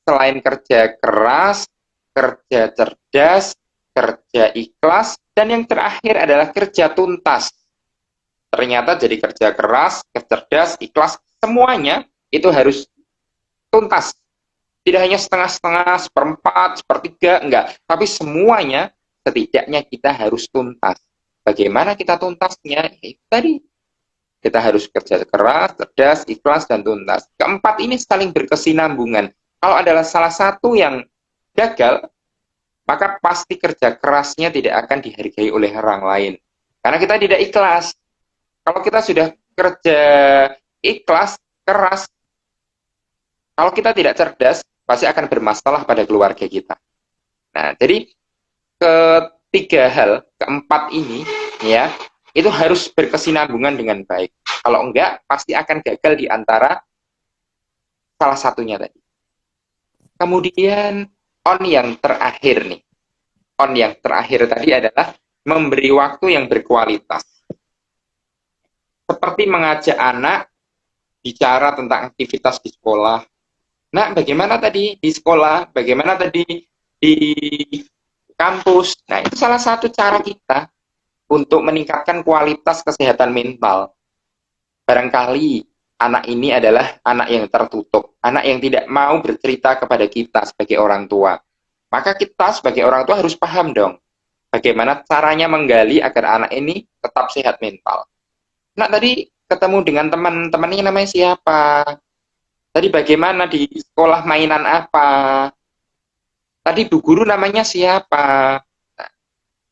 selain kerja keras, kerja cerdas, kerja ikhlas, dan yang terakhir adalah kerja tuntas. Ternyata jadi kerja keras, cerdas, ikhlas, semuanya itu harus tuntas. Tidak hanya setengah-setengah, seperempat, sepertiga, enggak. Tapi semuanya setidaknya kita harus tuntas. Bagaimana kita tuntasnya? Tadi kita harus kerja keras, cerdas, ikhlas, dan tuntas. Keempat ini saling berkesinambungan. Kalau adalah salah satu yang gagal, maka pasti kerja kerasnya tidak akan dihargai oleh orang lain. Karena kita tidak ikhlas. Kalau kita sudah kerja ikhlas, keras, kalau kita tidak cerdas, pasti akan bermasalah pada keluarga kita. Nah, jadi keempat ini, ya, itu harus berkesinambungan dengan baik. Kalau enggak, pasti akan gagal di antara salah satunya tadi. Kemudian, on yang terakhir nih. On yang terakhir tadi adalah memberi waktu yang berkualitas. Seperti mengajak anak bicara tentang aktivitas di sekolah. Nah, bagaimana tadi di sekolah, bagaimana tadi di kampus. Nah, itu salah satu cara kita untuk meningkatkan kualitas kesehatan mental. Barangkali anak ini adalah anak yang tertutup, anak yang tidak mau bercerita kepada kita sebagai orang tua. Maka kita sebagai orang tua harus paham dong, bagaimana caranya menggali agar anak ini tetap sehat mental. Nah, tadi ketemu dengan teman-temannya namanya siapa? Tadi bagaimana di sekolah mainan apa? Tadi bu guru namanya siapa? Nah,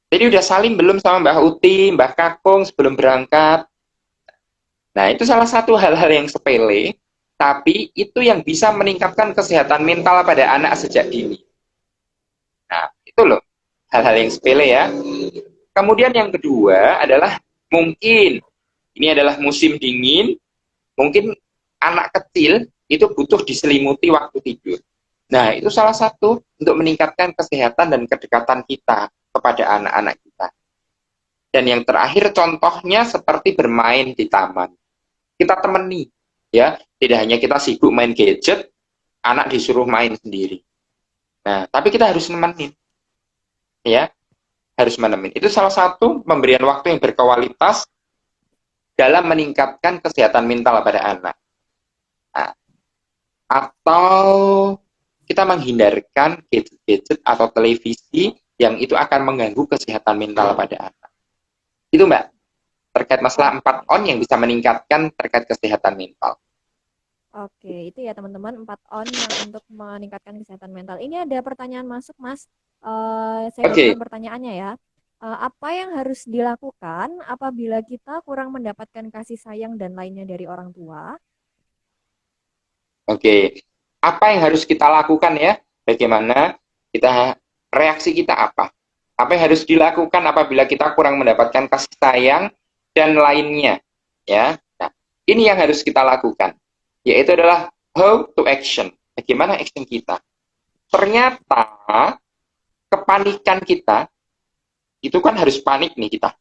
jadi udah salim belum sama Mbah Uti, Mbah Kakung sebelum berangkat? Nah, itu salah satu hal-hal yang sepele, tapi itu yang bisa meningkatkan kesehatan mental pada anak sejak dini. Nah, itu loh hal-hal yang sepele ya. Kemudian yang kedua adalah mungkin ini adalah musim dingin, mungkin anak kecil itu butuh diselimuti waktu tidur. Nah, itu salah satu untuk meningkatkan kesehatan dan kedekatan kita kepada anak-anak kita. Dan yang terakhir contohnya seperti bermain di taman. Kita temani, ya. Tidak hanya kita sibuk main gadget, anak disuruh main sendiri. Nah, tapi kita harus nemenin, ya. Harus menemin. Itu salah satu pemberian waktu yang berkualitas dalam meningkatkan kesehatan mental pada anak. Nah, atau kita menghindarkan gadget-gadget atau televisi yang itu akan mengganggu kesehatan mental pada anak. Itu Mbak, terkait masalah 4 on yang bisa meningkatkan terkait kesehatan mental.
Oke, itu ya teman-teman 4 on yang untuk meningkatkan kesehatan mental. Ini ada pertanyaan masuk, Mas. Saya
Oke,
bacakan pertanyaannya ya. Apa yang harus dilakukan apabila kita kurang mendapatkan kasih sayang dan lainnya dari orang tua?
Oke, apa yang harus kita lakukan ya? Bagaimana kita reaksi kita apa? Apa yang harus dilakukan apabila kita kurang mendapatkan kasih sayang dan lainnya, ya? Nah, ini yang harus kita lakukan, yaitu adalah how to action. Bagaimana action kita? Ternyata kepanikan kita itu kan harus panik nih kita.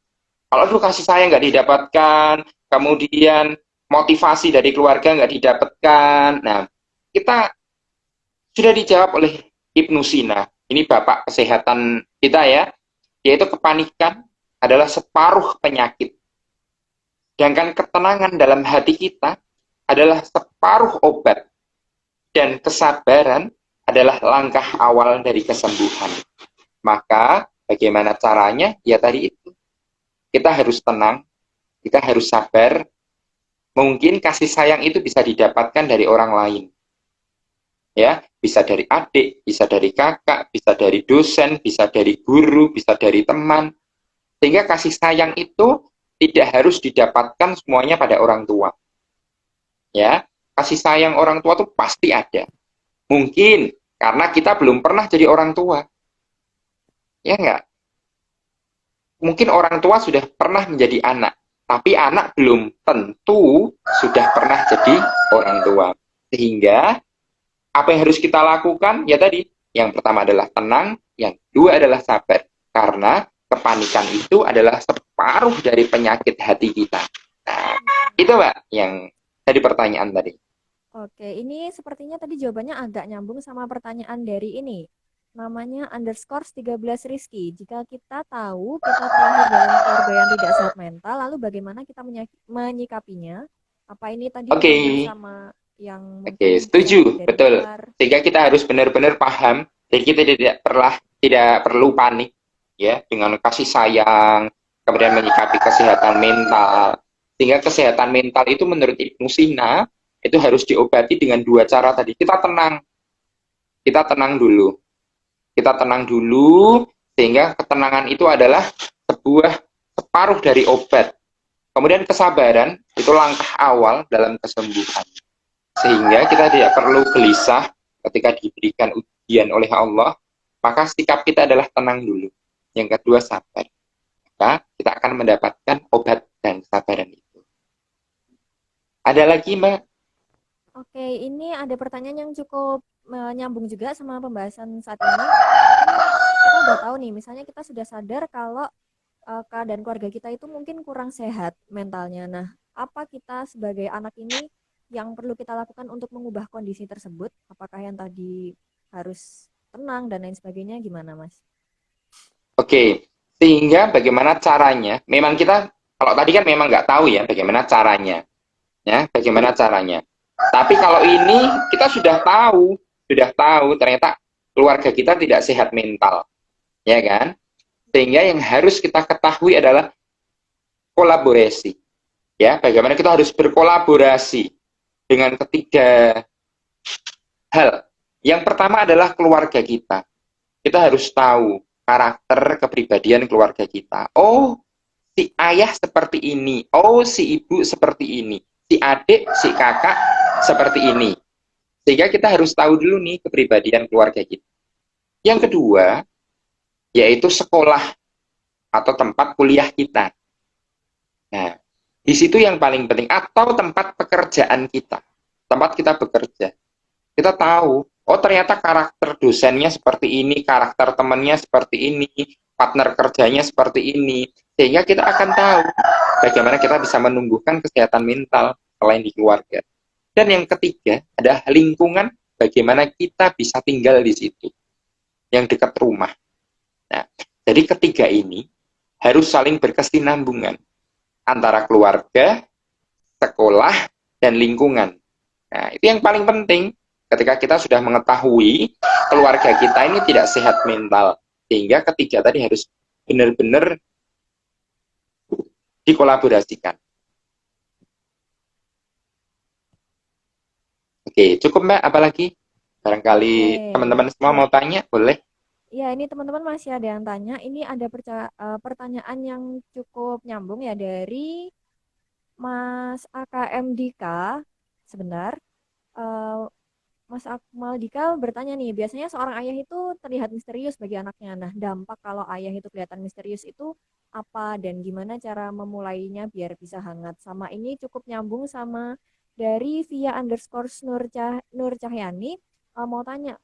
Kalau dulu kasih sayang nggak didapatkan, kemudian motivasi dari keluarga nggak didapatkan, nah kita sudah dijawab oleh Ibnu Sina. Ini bapak kesehatan kita ya, yaitu kepanikan adalah separuh penyakit. Sedangkan ketenangan dalam hati kita adalah separuh obat. Dan kesabaran adalah langkah awal dari kesembuhan. Maka bagaimana caranya? Ya tadi itu. Kita harus tenang, kita harus sabar. Mungkin kasih sayang itu bisa didapatkan dari orang lain. Ya, bisa dari adik, bisa dari kakak, bisa dari dosen, bisa dari guru, bisa dari teman. Sehingga kasih sayang itu tidak harus didapatkan semuanya pada orang tua. Ya, kasih sayang orang tua itu pasti ada. Mungkin karena kita belum pernah jadi orang tua. Ya enggak? Mungkin orang tua sudah pernah menjadi anak, tapi anak belum tentu sudah pernah jadi orang tua. Sehingga apa yang harus kita lakukan? Ya tadi, yang pertama adalah tenang, yang kedua adalah sabar. Karena kepanikan itu adalah separuh dari penyakit hati kita. Nah, itu Mbak yang tadi pertanyaan tadi.
Oke, ini sepertinya tadi jawabannya agak nyambung sama pertanyaan dari ini. Namanya underscore 13 Rizky. Jika kita tahu kita terlahir dalam keluarga yang tidak sehat mental, lalu bagaimana kita menyikapinya? Apa ini tadi
Oke,
berhubungan sama yang
oke,
mungkin penyakit
setuju,
dari
betul.
luar?
Sehingga kita harus benar-benar paham, jadi kita tidak perlu panik ya dengan kasih sayang, kemudian menyikapi kesehatan mental. Sehingga kesehatan mental itu menurut Ibnu Sina itu harus diobati dengan dua cara tadi. Kita tenang dulu, kita tenang dulu, sehingga ketenangan itu adalah sebuah separuh dari obat. Kemudian kesabaran itu langkah awal dalam kesembuhan. Sehingga kita tidak perlu gelisah ketika diberikan ujian oleh Allah, maka sikap kita adalah tenang dulu. Yang kedua sabar. Maka kita akan mendapatkan obat dan kesabaran itu. Ada lagi Mbak?
Oke, ini ada pertanyaan yang cukup nyambung juga sama pembahasan saat ini. Kan kita udah tahu nih, misalnya kita sudah sadar kalau keadaan keluarga kita itu mungkin kurang sehat mentalnya. Nah, apa kita sebagai anak ini yang perlu kita lakukan untuk mengubah kondisi tersebut? Apakah yang tadi harus tenang dan lain sebagainya? Gimana, Mas?
Oke, sehingga bagaimana caranya? Memang kita, kalau tadi kan memang nggak tahu ya bagaimana caranya. Ya, bagaimana caranya. Tapi kalau ini kita sudah tahu ternyata keluarga kita tidak sehat mental, ya kan? Sehingga yang harus kita ketahui adalah kolaborasi. Ya, bagaimana kita harus berkolaborasi dengan ketiga hal. Yang pertama adalah keluarga kita. Kita harus tahu karakter kepribadian keluarga kita. Oh, si ayah seperti ini. Oh, si ibu seperti ini. Si adik, si kakak seperti ini. Sehingga kita harus tahu dulu nih kepribadian keluarga kita. Yang kedua, yaitu sekolah atau tempat kuliah kita. Nah, di situ yang paling penting atau tempat pekerjaan kita. Tempat kita bekerja. Kita tahu, oh ternyata karakter dosennya seperti ini, karakter temannya seperti ini, partner kerjanya seperti ini. Sehingga kita akan tahu bagaimana kita bisa menumbuhkan kesehatan mental selain di keluarga. Dan yang ketiga adalah lingkungan, bagaimana kita bisa tinggal di situ, yang dekat rumah. Nah, jadi ketiga ini harus saling berkesinambungan antara keluarga, sekolah, dan lingkungan. Nah, itu yang paling penting ketika kita sudah mengetahui keluarga kita ini tidak sehat mental. Sehingga ketiga tadi harus benar-benar dikolaborasikan. Oke, cukup Mbak, apalagi? Barangkali
Oke,
teman-teman semua
ya.
mau tanya, boleh?
Ya, ini teman-teman masih ada yang tanya. Ini ada pertanyaan yang cukup nyambung ya dari Mas AKMDK. Sebentar. eh, Mas Akmal Dika bertanya nih, biasanya seorang ayah itu terlihat misterius bagi anaknya. Nah, dampak kalau ayah itu kelihatan misterius itu apa dan gimana cara memulainya biar bisa hangat? Sama ini cukup nyambung sama dari via underscore Nur Cahyani. Mau tanya,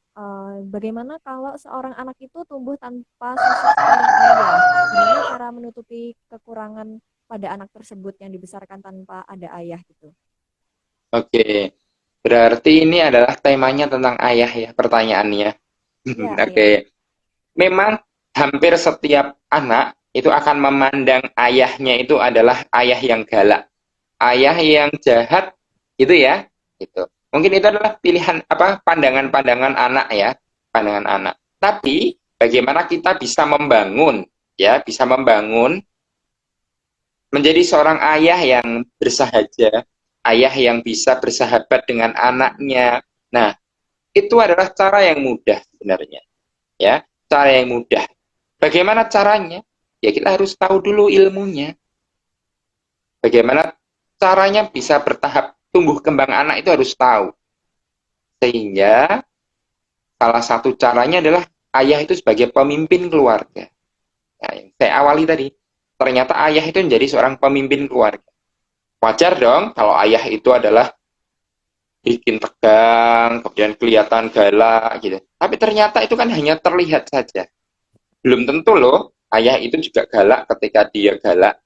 bagaimana kalau seorang anak itu tumbuh tanpa sosok seorang ayah? Gimana cara menutupi kekurangan pada anak tersebut yang dibesarkan tanpa ada ayah gitu?
Oke, berarti ini adalah temanya tentang ayah ya pertanyaannya.
Ya, ayah.
Oke, memang hampir setiap anak itu akan memandang ayahnya itu adalah ayah yang galak, ayah yang jahat, gitu ya. Gitu. Mungkin itu adalah pilihan apa pandangan-pandangan anak ya, pandangan anak. Tapi bagaimana kita bisa membangun ya, bisa membangun menjadi seorang ayah yang bersahaja, ayah yang bisa bersahabat dengan anaknya. Nah, itu adalah cara yang mudah sebenarnya, ya, cara yang mudah. Bagaimana caranya? Ya kita harus tahu dulu ilmunya. Bagaimana caranya bisa bertahap tumbuh kembang anak itu harus tahu. Sehingga salah satu caranya adalah ayah itu sebagai pemimpin keluarga. Nah, yang saya awali tadi, ternyata ayah itu menjadi seorang pemimpin keluarga. Wajar dong kalau ayah itu adalah bikin tegang, kemudian kelihatan galak gitu. Tapi ternyata itu kan hanya terlihat saja. Belum tentu loh ayah itu juga galak ketika dia galak.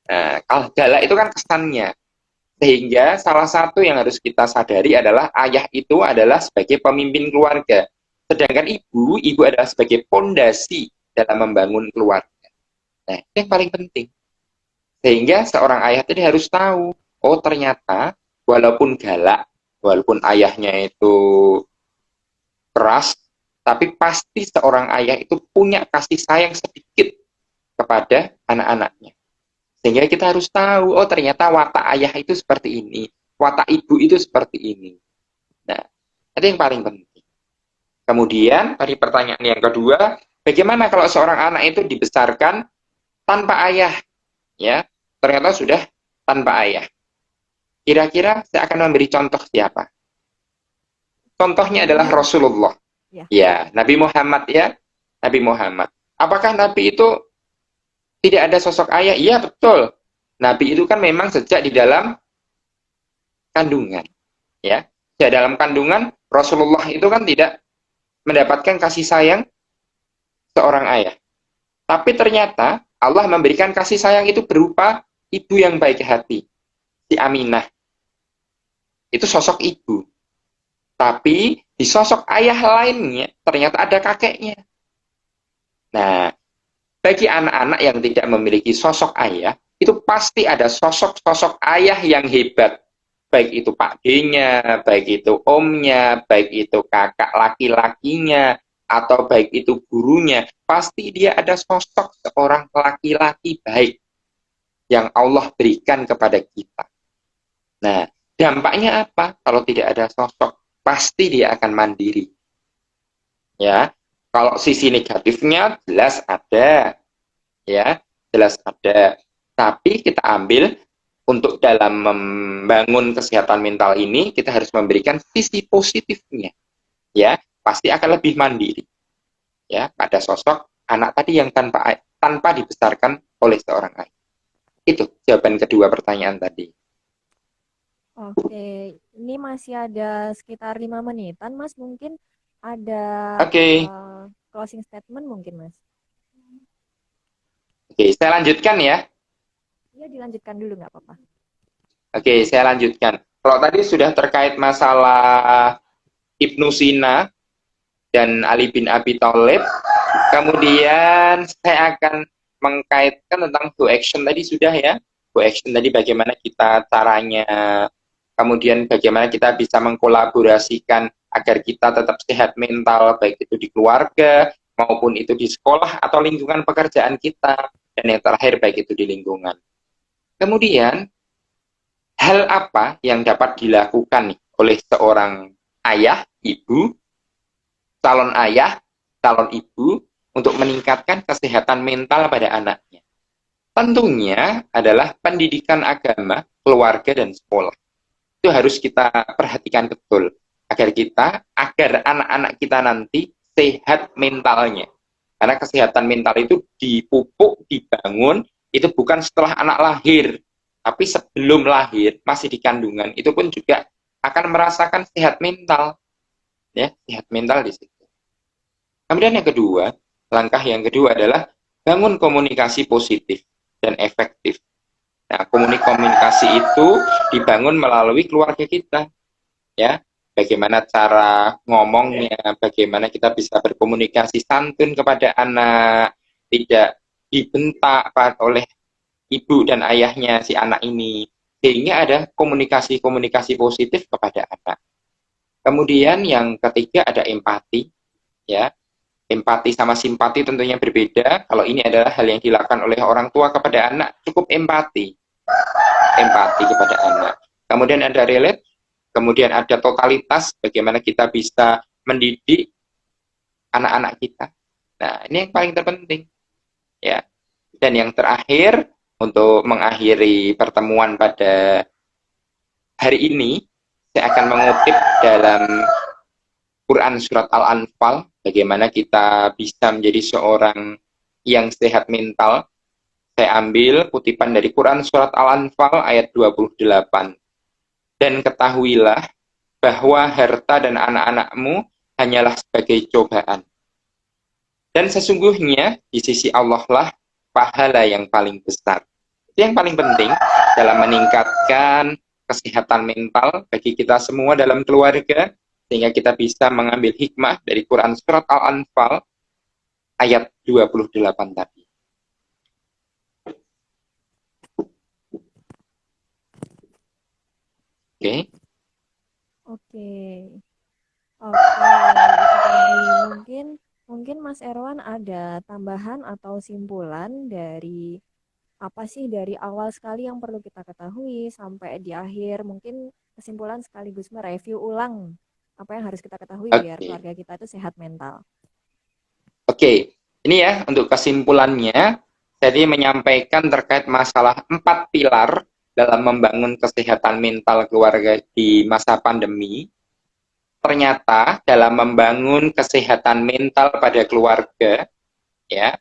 Nah, kalau galak itu kan kesannya. Sehingga salah satu yang harus kita sadari adalah ayah itu adalah sebagai pemimpin keluarga. Sedangkan ibu adalah sebagai pondasi dalam membangun keluarga. Nah, itu yang paling penting. Sehingga seorang ayah tadi harus tahu, oh ternyata walaupun galak, walaupun ayahnya itu keras, tapi pasti seorang ayah itu punya kasih sayang sedikit kepada anak-anaknya. Sehingga kita harus tahu, oh ternyata watak ayah itu seperti ini, watak ibu itu seperti ini. Nah, itu yang paling penting. Kemudian, tadi pertanyaan yang kedua, bagaimana kalau seorang anak itu dibesarkan tanpa ayah? Ya, ternyata sudah tanpa ayah. Kira-kira saya akan memberi contoh siapa? Contohnya adalah
Nabi,
Rasulullah.
ya.
Ya, Nabi Muhammad ya, Nabi Muhammad. Apakah Nabi itu tidak ada sosok ayah? Iya, betul. Nabi itu kan memang sejak di dalam kandungan, ya. Sejak dalam kandungan, Rasulullah itu kan tidak mendapatkan kasih sayang seorang ayah. Tapi ternyata Allah memberikan kasih sayang itu berupa ibu yang baik hati, si Aminah. Itu sosok ibu. Tapi di sosok ayah lainnya ternyata ada kakeknya. Nah, bagi anak-anak yang tidak memiliki sosok ayah, itu pasti ada sosok-sosok ayah yang hebat. Baik itu Pak D-nya, baik itu omnya, baik itu kakak laki-lakinya, atau baik itu gurunya. Pasti dia ada sosok seorang laki-laki baik yang Allah berikan kepada kita. Nah, dampaknya apa kalau tidak ada sosok? Pasti dia akan mandiri. Ya, kalau sisi negatifnya jelas ada, ya jelas ada. Tapi kita ambil untuk dalam membangun kesehatan mental ini kita harus memberikan sisi positifnya, ya pasti akan lebih mandiri, ya pada sosok anak tadi yang tanpa dibesarkan oleh seorang ayah. Itu jawaban kedua pertanyaan tadi.
Oke, ini masih ada sekitar 5 menitan, Mas. Mungkin ada
Oke,
eh, closing statement mungkin, Mas.
oke, saya lanjutkan ya.
Ya, dilanjutkan dulu nggak apa-apa.
Oke, saya lanjutkan. Kalau tadi sudah terkait masalah Ibnu Sina dan Ali bin Abi Thalib, kemudian saya akan mengkaitkan tentang go action tadi sudah ya. Go action tadi bagaimana kita caranya, kemudian bagaimana kita bisa mengkolaborasikan agar kita tetap sehat mental, baik itu di keluarga, maupun itu di sekolah atau lingkungan pekerjaan kita, dan yang terakhir baik itu di lingkungan. Kemudian, hal apa yang dapat dilakukan nih oleh seorang ayah, ibu, calon ayah, calon ibu, untuk meningkatkan kesehatan mental pada anaknya? Tentunya adalah pendidikan agama, keluarga, dan sekolah. Itu harus kita perhatikan betul agar anak-anak kita nanti sehat mentalnya. Karena kesehatan mental itu dipupuk, dibangun, itu bukan setelah anak lahir, tapi sebelum lahir, masih di kandungan, itu pun juga akan merasakan sehat mental, ya, sehat mental di situ. Kemudian langkah yang kedua adalah bangun komunikasi positif dan efektif. Nah, komunikasi itu dibangun melalui keluarga kita, ya. Bagaimana cara ngomongnya, bagaimana kita bisa berkomunikasi santun kepada anak, tidak dibentak oleh ibu dan ayahnya si anak ini, sehingga ada komunikasi-komunikasi positif kepada anak. Kemudian yang ketiga ada empati, ya. Empati sama simpati tentunya berbeda. Kalau ini adalah hal yang dilakukan oleh orang tua kepada anak, cukup empati kepada anak. Kemudian ada relate, kemudian ada totalitas, bagaimana kita bisa mendidik anak-anak kita. Nah, ini yang paling terpenting, ya. Dan yang terakhir, untuk mengakhiri pertemuan pada hari ini, saya akan mengutip dalam Quran surat Al-Anfal, bagaimana kita bisa menjadi seorang yang sehat mental. Saya ambil kutipan dari Quran surat Al-Anfal ayat 28. Dan ketahuilah bahwa harta dan anak-anakmu hanyalah sebagai cobaan. Dan sesungguhnya di sisi Allah lah pahala yang paling besar. Itu yang paling penting dalam meningkatkan kesehatan mental bagi kita semua dalam keluarga, sehingga kita bisa mengambil hikmah dari Quran surat Al-Anfal ayat 28 tadi. Oke. Okay.
Oke. Oke, itu tadi mungkin mungkin Mas Erwan ada tambahan atau simpulan dari apa sih dari awal sekali yang perlu kita ketahui sampai di akhir, mungkin kesimpulan sekaligus mereview ulang apa yang harus kita ketahui biar
Okay.
keluarga kita itu sehat mental.
Oke, ini ya untuk kesimpulannya. Jadi menyampaikan terkait masalah 4 pilar dalam membangun kesehatan mental keluarga di masa pandemi. Ternyata dalam membangun kesehatan mental pada keluarga, ya,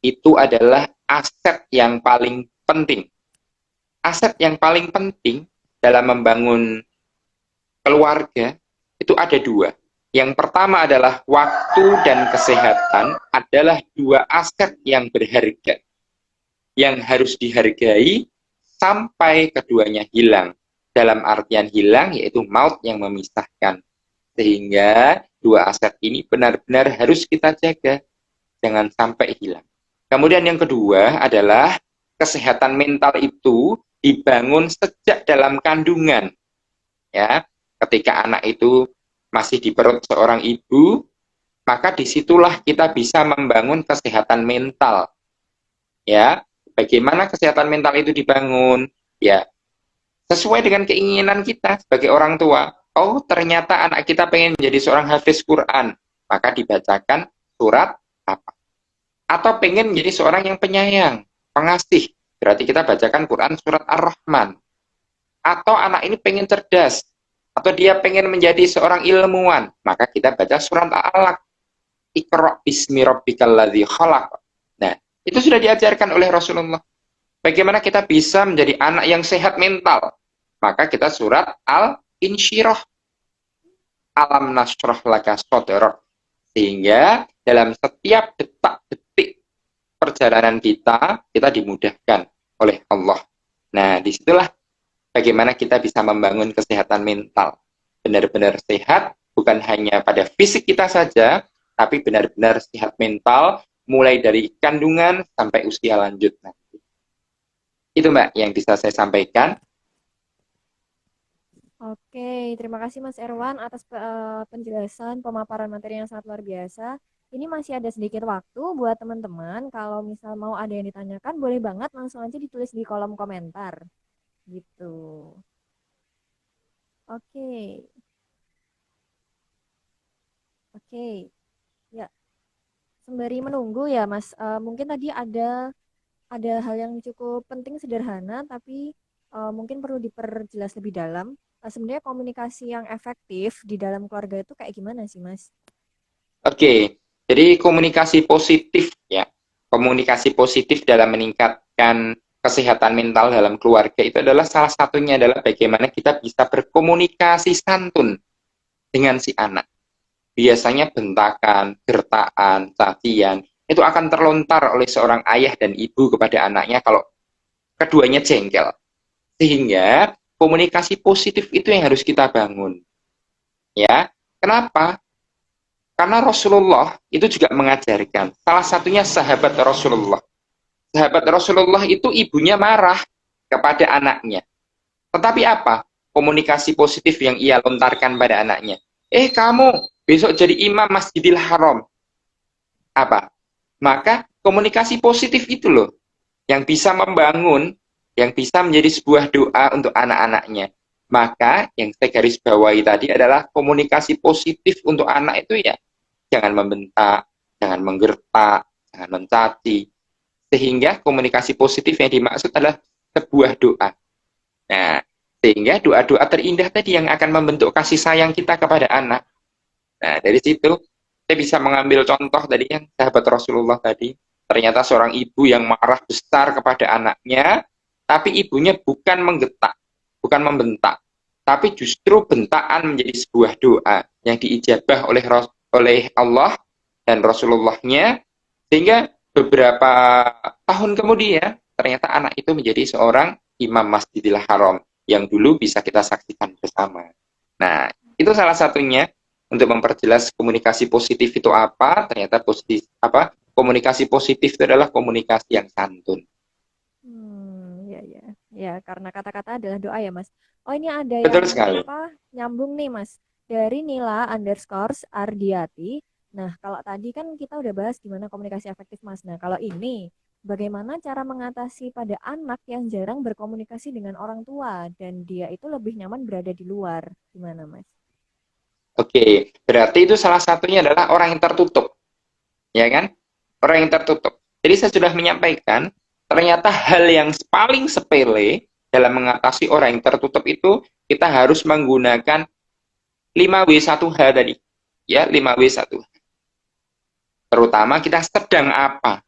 itu adalah aset yang paling penting. Aset yang paling penting dalam membangun keluarga itu ada dua. Yang pertama adalah waktu dan kesehatan adalah dua aset yang berharga, yang harus dihargai sampai keduanya hilang. Dalam artian hilang yaitu maut yang memisahkan. Sehingga dua aset ini benar-benar harus kita jaga, jangan sampai hilang. Kemudian yang kedua adalah kesehatan mental itu dibangun sejak dalam kandungan, ya. Ketika anak itu masih di perut seorang ibu, maka disitulah kita bisa membangun kesehatan mental, ya. Bagaimana kesehatan mental itu dibangun, ya, sesuai dengan keinginan kita sebagai orang tua. Oh, ternyata anak kita pengen menjadi seorang hafiz Quran, maka dibacakan surat apa? Atau pengen menjadi seorang yang penyayang, pengasih, berarti kita bacakan Quran surat Ar-Rahman. Atau anak ini pengen cerdas, atau dia pengen menjadi seorang ilmuwan, maka kita baca surat Al-Alaq. Iqra' bismi rabbikal ladzi khalaq. Nah, itu sudah diajarkan oleh Rasulullah. Bagaimana kita bisa menjadi anak yang sehat mental? Maka kita surat Al-Insyirah. Alam nasrah laka sadrak. Sehingga dalam setiap detak-detik perjalanan kita dimudahkan oleh Allah. Nah, disitulah bagaimana kita bisa membangun kesehatan mental. Benar-benar sehat, bukan hanya pada fisik kita saja, tapi benar-benar sehat mental, mulai dari kandungan sampai usia lanjut nanti. Itu Mbak yang bisa saya sampaikan.
Oke, terima kasih Mas Erwan atas penjelasan pemaparan materi yang sangat luar biasa. Ini masih ada sedikit waktu buat teman-teman. Kalau misal mau ada yang ditanyakan, boleh banget langsung aja ditulis di kolom komentar. Gitu. Oke, oke. Ya, sembari menunggu ya Mas, mungkin tadi ada hal yang cukup penting sederhana, tapi mungkin perlu diperjelas lebih dalam. sebenarnya komunikasi yang efektif di dalam keluarga itu kayak gimana sih, Mas?
Oke, jadi komunikasi positif ya. Komunikasi positif dalam meningkatkan kesehatan mental dalam keluarga itu adalah salah satunya adalah bagaimana kita bisa berkomunikasi santun dengan si anak. Biasanya bentakan, gertakan, cacian itu akan terlontar oleh seorang ayah dan ibu kepada anaknya kalau keduanya jengkel. Sehingga komunikasi positif itu yang harus kita bangun. Ya, kenapa? Karena Rasulullah itu juga mengajarkan. Salah satunya sahabat Rasulullah. Sahabat Rasulullah itu ibunya marah kepada anaknya. Tetapi apa? Komunikasi positif yang ia lontarkan pada anaknya. Kamu besok jadi imam Masjidil Haram. Apa? Maka komunikasi positif itu loh yang bisa membangun, yang bisa menjadi sebuah doa untuk anak-anaknya. Maka yang saya garis bawahi tadi adalah komunikasi positif untuk anak itu ya jangan membentak, jangan menggertak, jangan mencaci. Sehingga komunikasi positif yang dimaksud adalah sebuah doa. Nah, sehingga doa-doa terindah tadi yang akan membentuk kasih sayang kita kepada anak. Nah, dari situ saya bisa mengambil contoh tadi yang sahabat Rasulullah tadi. Ternyata seorang ibu yang marah besar kepada anaknya, tapi ibunya bukan menggetak, bukan membentak, tapi justru bentakan menjadi sebuah doa yang diijabah oleh Allah dan Rasulullahnya, sehingga beberapa tahun kemudian ternyata anak itu menjadi seorang imam Masjidil Haram yang dulu bisa kita saksikan bersama. Nah, itu salah satunya untuk memperjelas komunikasi positif itu apa. Ternyata positif apa? Komunikasi positif itu adalah komunikasi yang santun.
Ya, ya. Ya, karena kata-kata adalah doa ya, Mas. Oh, ini ada yang
Betul sekali.
apa? Nyambung nih, Mas. Dari Nila underscore Ardiati. Nah, kalau tadi kan kita udah bahas gimana komunikasi efektif, Mas. Nah, kalau ini, bagaimana cara mengatasi pada anak yang jarang berkomunikasi dengan orang tua dan dia itu lebih nyaman berada di luar? Gimana, Mas?
Oke, berarti itu salah satunya adalah orang yang tertutup, ya kan? Orang yang tertutup. Jadi saya sudah menyampaikan, ternyata hal yang paling sepele dalam mengatasi orang yang tertutup itu kita harus menggunakan 5W1H tadi. Ya, 5W1. Terutama kita sedang apa?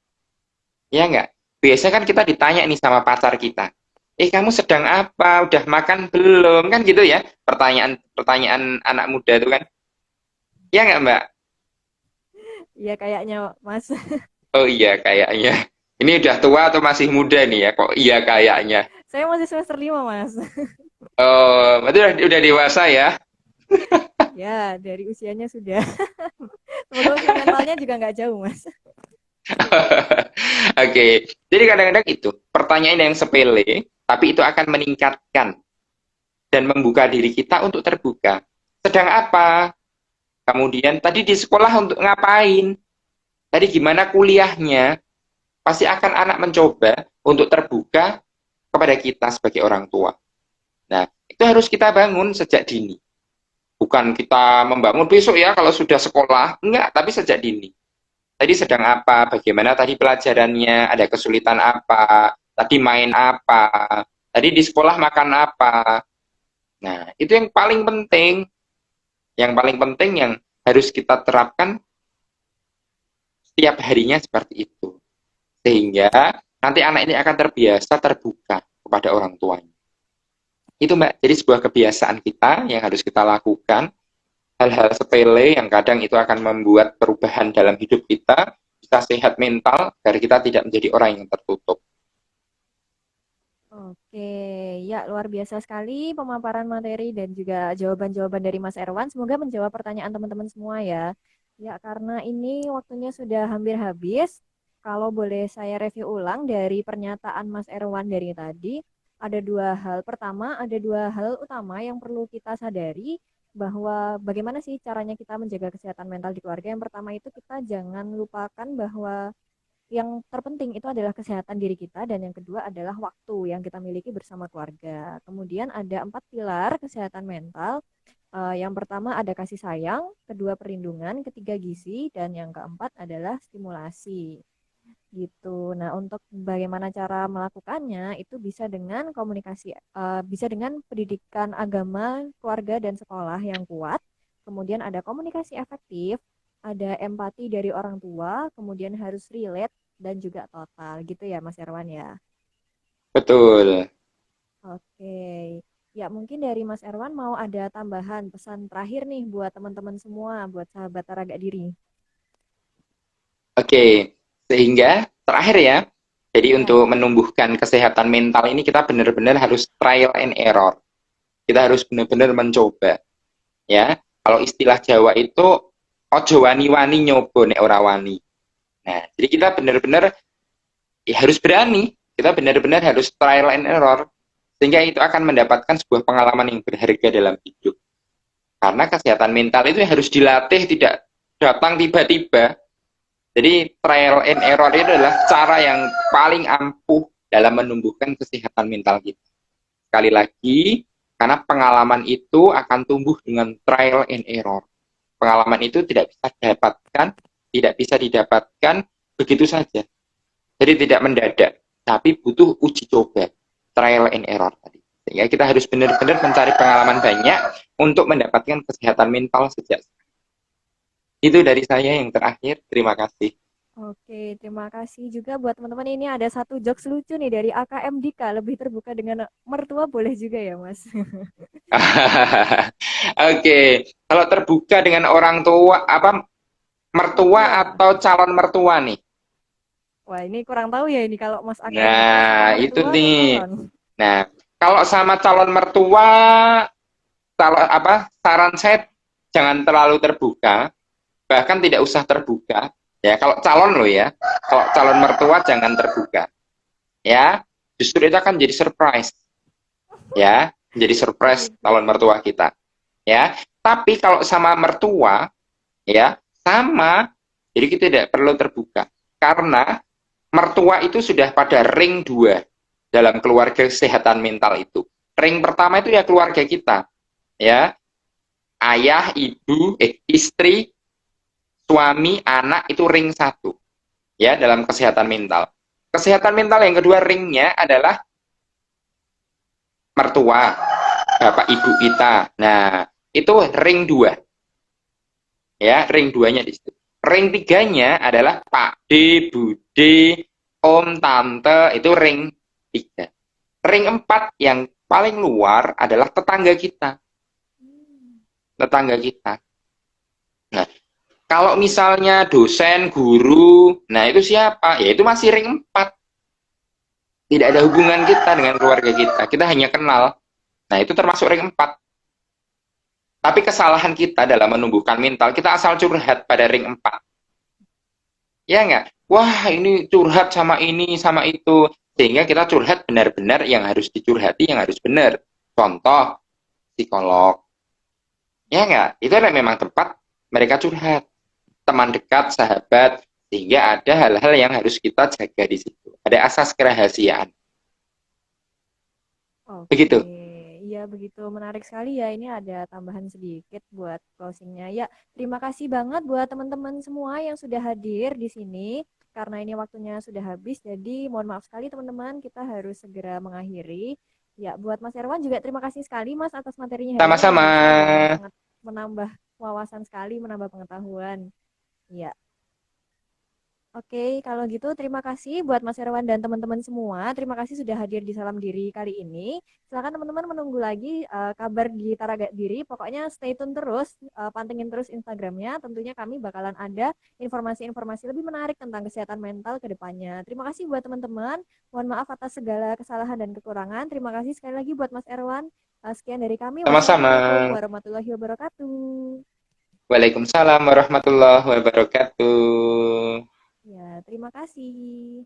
Ya enggak? Biasanya kan kita ditanya nih sama pacar kita. Kamu sedang apa? Udah makan belum? Kan gitu ya. Pertanyaan anak muda itu kan. Ya enggak, Mbak?
Iya, kayaknya, Mas.
Oh iya, kayaknya. Ini udah tua atau masih muda nih ya? Kok iya kayaknya?
Saya masih semester 5, Mas.
Oh, berarti udah dewasa ya?
Ya, dari usianya sudah. Semoga usia mentalnya juga nggak jauh, Mas.
Oke, jadi kadang-kadang itu pertanyaan yang sepele, tapi itu akan meningkatkan dan membuka diri kita untuk terbuka. Sedang apa? Kemudian tadi di sekolah untuk ngapain? Tadi gimana kuliahnya? Pasti akan anak mencoba untuk terbuka kepada kita sebagai orang tua. Nah, itu harus kita bangun sejak dini. Bukan kita membangun besok ya kalau sudah sekolah, enggak, tapi sejak dini. Tadi sedang apa, bagaimana tadi pelajarannya, ada kesulitan apa, tadi main apa, tadi di sekolah makan apa. Nah, itu yang paling penting, yang harus kita terapkan setiap harinya seperti itu. Sehingga nanti anak ini akan terbiasa terbuka kepada orang tuanya. Itu Mbak, jadi sebuah kebiasaan kita yang harus kita lakukan, hal-hal sepele yang kadang itu akan membuat perubahan dalam hidup kita, kita sehat mental, agar kita tidak menjadi orang yang tertutup.
Oke, ya luar biasa sekali pemaparan materi dan juga jawaban-jawaban dari Mas Erwan. Semoga menjawab pertanyaan teman-teman semua ya. Ya, karena ini waktunya sudah hampir habis. Kalau boleh saya review ulang dari pernyataan Mas Erwan dari tadi, ada dua hal. Pertama, ada dua hal utama yang perlu kita sadari bahwa bagaimana sih caranya kita menjaga kesehatan mental di keluarga. Yang pertama itu kita jangan lupakan bahwa yang terpenting itu adalah kesehatan diri kita dan yang kedua adalah waktu yang kita miliki bersama keluarga. Kemudian ada 4 pilar kesehatan mental. Yang pertama ada kasih sayang, kedua perlindungan, ketiga gizi, dan yang keempat adalah stimulasi. gitu. Nah, untuk bagaimana cara melakukannya itu bisa dengan komunikasi, bisa dengan pendidikan agama, keluarga dan sekolah yang kuat. Kemudian ada komunikasi efektif, ada empati dari orang tua, kemudian harus relate dan juga total gitu ya Mas Erwan ya.
Betul.
Oke. Ya, mungkin dari Mas Erwan mau ada tambahan pesan terakhir nih buat teman-teman semua, buat sahabat Taraga Diri.
Oke, sehingga terakhir ya, jadi
Ya,
untuk menumbuhkan kesehatan mental ini kita benar-benar harus trial and error. Kita harus benar-benar mencoba, ya. Kalau istilah Jawa itu ojo wani-wani nyobo nek ora wani. Nah, jadi kita benar-benar ya harus berani. Kita benar-benar harus trial and error sehingga itu akan mendapatkan sebuah pengalaman yang berharga dalam hidup. Karena kesehatan mental itu harus dilatih, tidak datang tiba-tiba. Jadi trial and error itu adalah cara yang paling ampuh dalam menumbuhkan kesehatan mental kita. Sekali lagi, karena pengalaman itu akan tumbuh dengan trial and error. Pengalaman itu tidak bisa didapatkan begitu saja. Jadi tidak mendadak, tapi butuh uji coba, trial and error tadi. Sehingga kita harus benar-benar mencari pengalaman banyak untuk mendapatkan kesehatan mental sejak sekarang. Itu dari saya yang terakhir. Terima kasih.
oke. Terima kasih juga buat teman-teman. Ini ada satu jokes lucu nih dari AKM Dika, lebih terbuka dengan mertua boleh juga ya, Mas?
Oke, kalau terbuka dengan orang tua apa mertua
Mertua.
atau calon mertua nih?
Wah, ini kurang tahu ya ini kalau Mas AKM Dika sama
Nah, itu
mertua atau
nih.
calon?
Nah, kalau sama calon mertua, kalau apa saran saya jangan terlalu terbuka, bahkan tidak usah terbuka. Ya, kalau calon lo ya, kalau calon mertua jangan terbuka. Ya, justru itu akan jadi surprise. Ya, menjadi
Oh
surprise
gitu.
calon mertua kita. Ya, tapi kalau sama mertua, ya sama, jadi kita tidak perlu terbuka. Karena mertua itu sudah pada ring 2 dalam keluarga kesehatan mental itu. Ring pertama itu ya keluarga kita, ya ayah, ibu, istri, suami, anak itu ring 1 ya dalam kesehatan mental. Kesehatan mental yang kedua ringnya adalah mertua, bapak ibu kita. Nah, itu ring 2 ya, ring 2-nya di situ. Ring 3-nya adalah Pak D, Bude, Om, Tante, itu ring 3. Ring 4 yang paling luar adalah tetangga kita.
Hmm.
Tetangga kita. Nah, kalau misalnya dosen, guru, nah itu siapa? Ya itu masih ring 4. Tidak ada hubungan kita dengan keluarga kita. Kita hanya kenal. Nah, itu termasuk ring 4. Tapi kesalahan kita dalam menumbuhkan mental, kita asal curhat pada ring 4. Ya nggak? Wah, ini curhat sama ini, sama itu. Sehingga kita curhat benar-benar yang harus dicurhati, yang harus benar. Contoh, psikolog. Ya nggak? Itu adalah memang tempat mereka curhat. Teman dekat, sahabat. Sehingga ada hal-hal yang harus kita jaga di situ. Ada asas kerahasiaan.
Oke,
Begitu.
iya begitu menarik sekali ya. Ini ada tambahan sedikit buat closingnya. Ya, terima kasih banget buat teman-teman semua yang sudah hadir di sini. Karena ini waktunya sudah habis, jadi mohon maaf sekali teman-teman, kita harus segera mengakhiri. Ya, buat Mas Erwan juga terima kasih sekali Mas atas materinya hari ini luar
Sama-sama.
biasa dan sangat menambah wawasan sekali, menambah pengetahuan. Ya. Oke, kalau gitu terima kasih buat Mas Erwan dan teman-teman semua. Terima kasih sudah hadir di Salam Diri kali ini. Silakan teman-teman menunggu lagi kabar di Taraga Diri. Pokoknya stay tune terus, pantengin terus Instagramnya. Tentunya kami bakalan ada informasi-informasi lebih menarik tentang kesehatan mental ke depannya. Terima kasih buat teman-teman. Mohon maaf atas segala kesalahan dan kekurangan. Terima kasih sekali lagi buat Mas Erwan. Sekian dari kami.
Sama-sama.
Wassalamualaikum warahmatullahi wabarakatuh.
Waalaikumsalam warahmatullahi wabarakatuh.
Ya, terima kasih.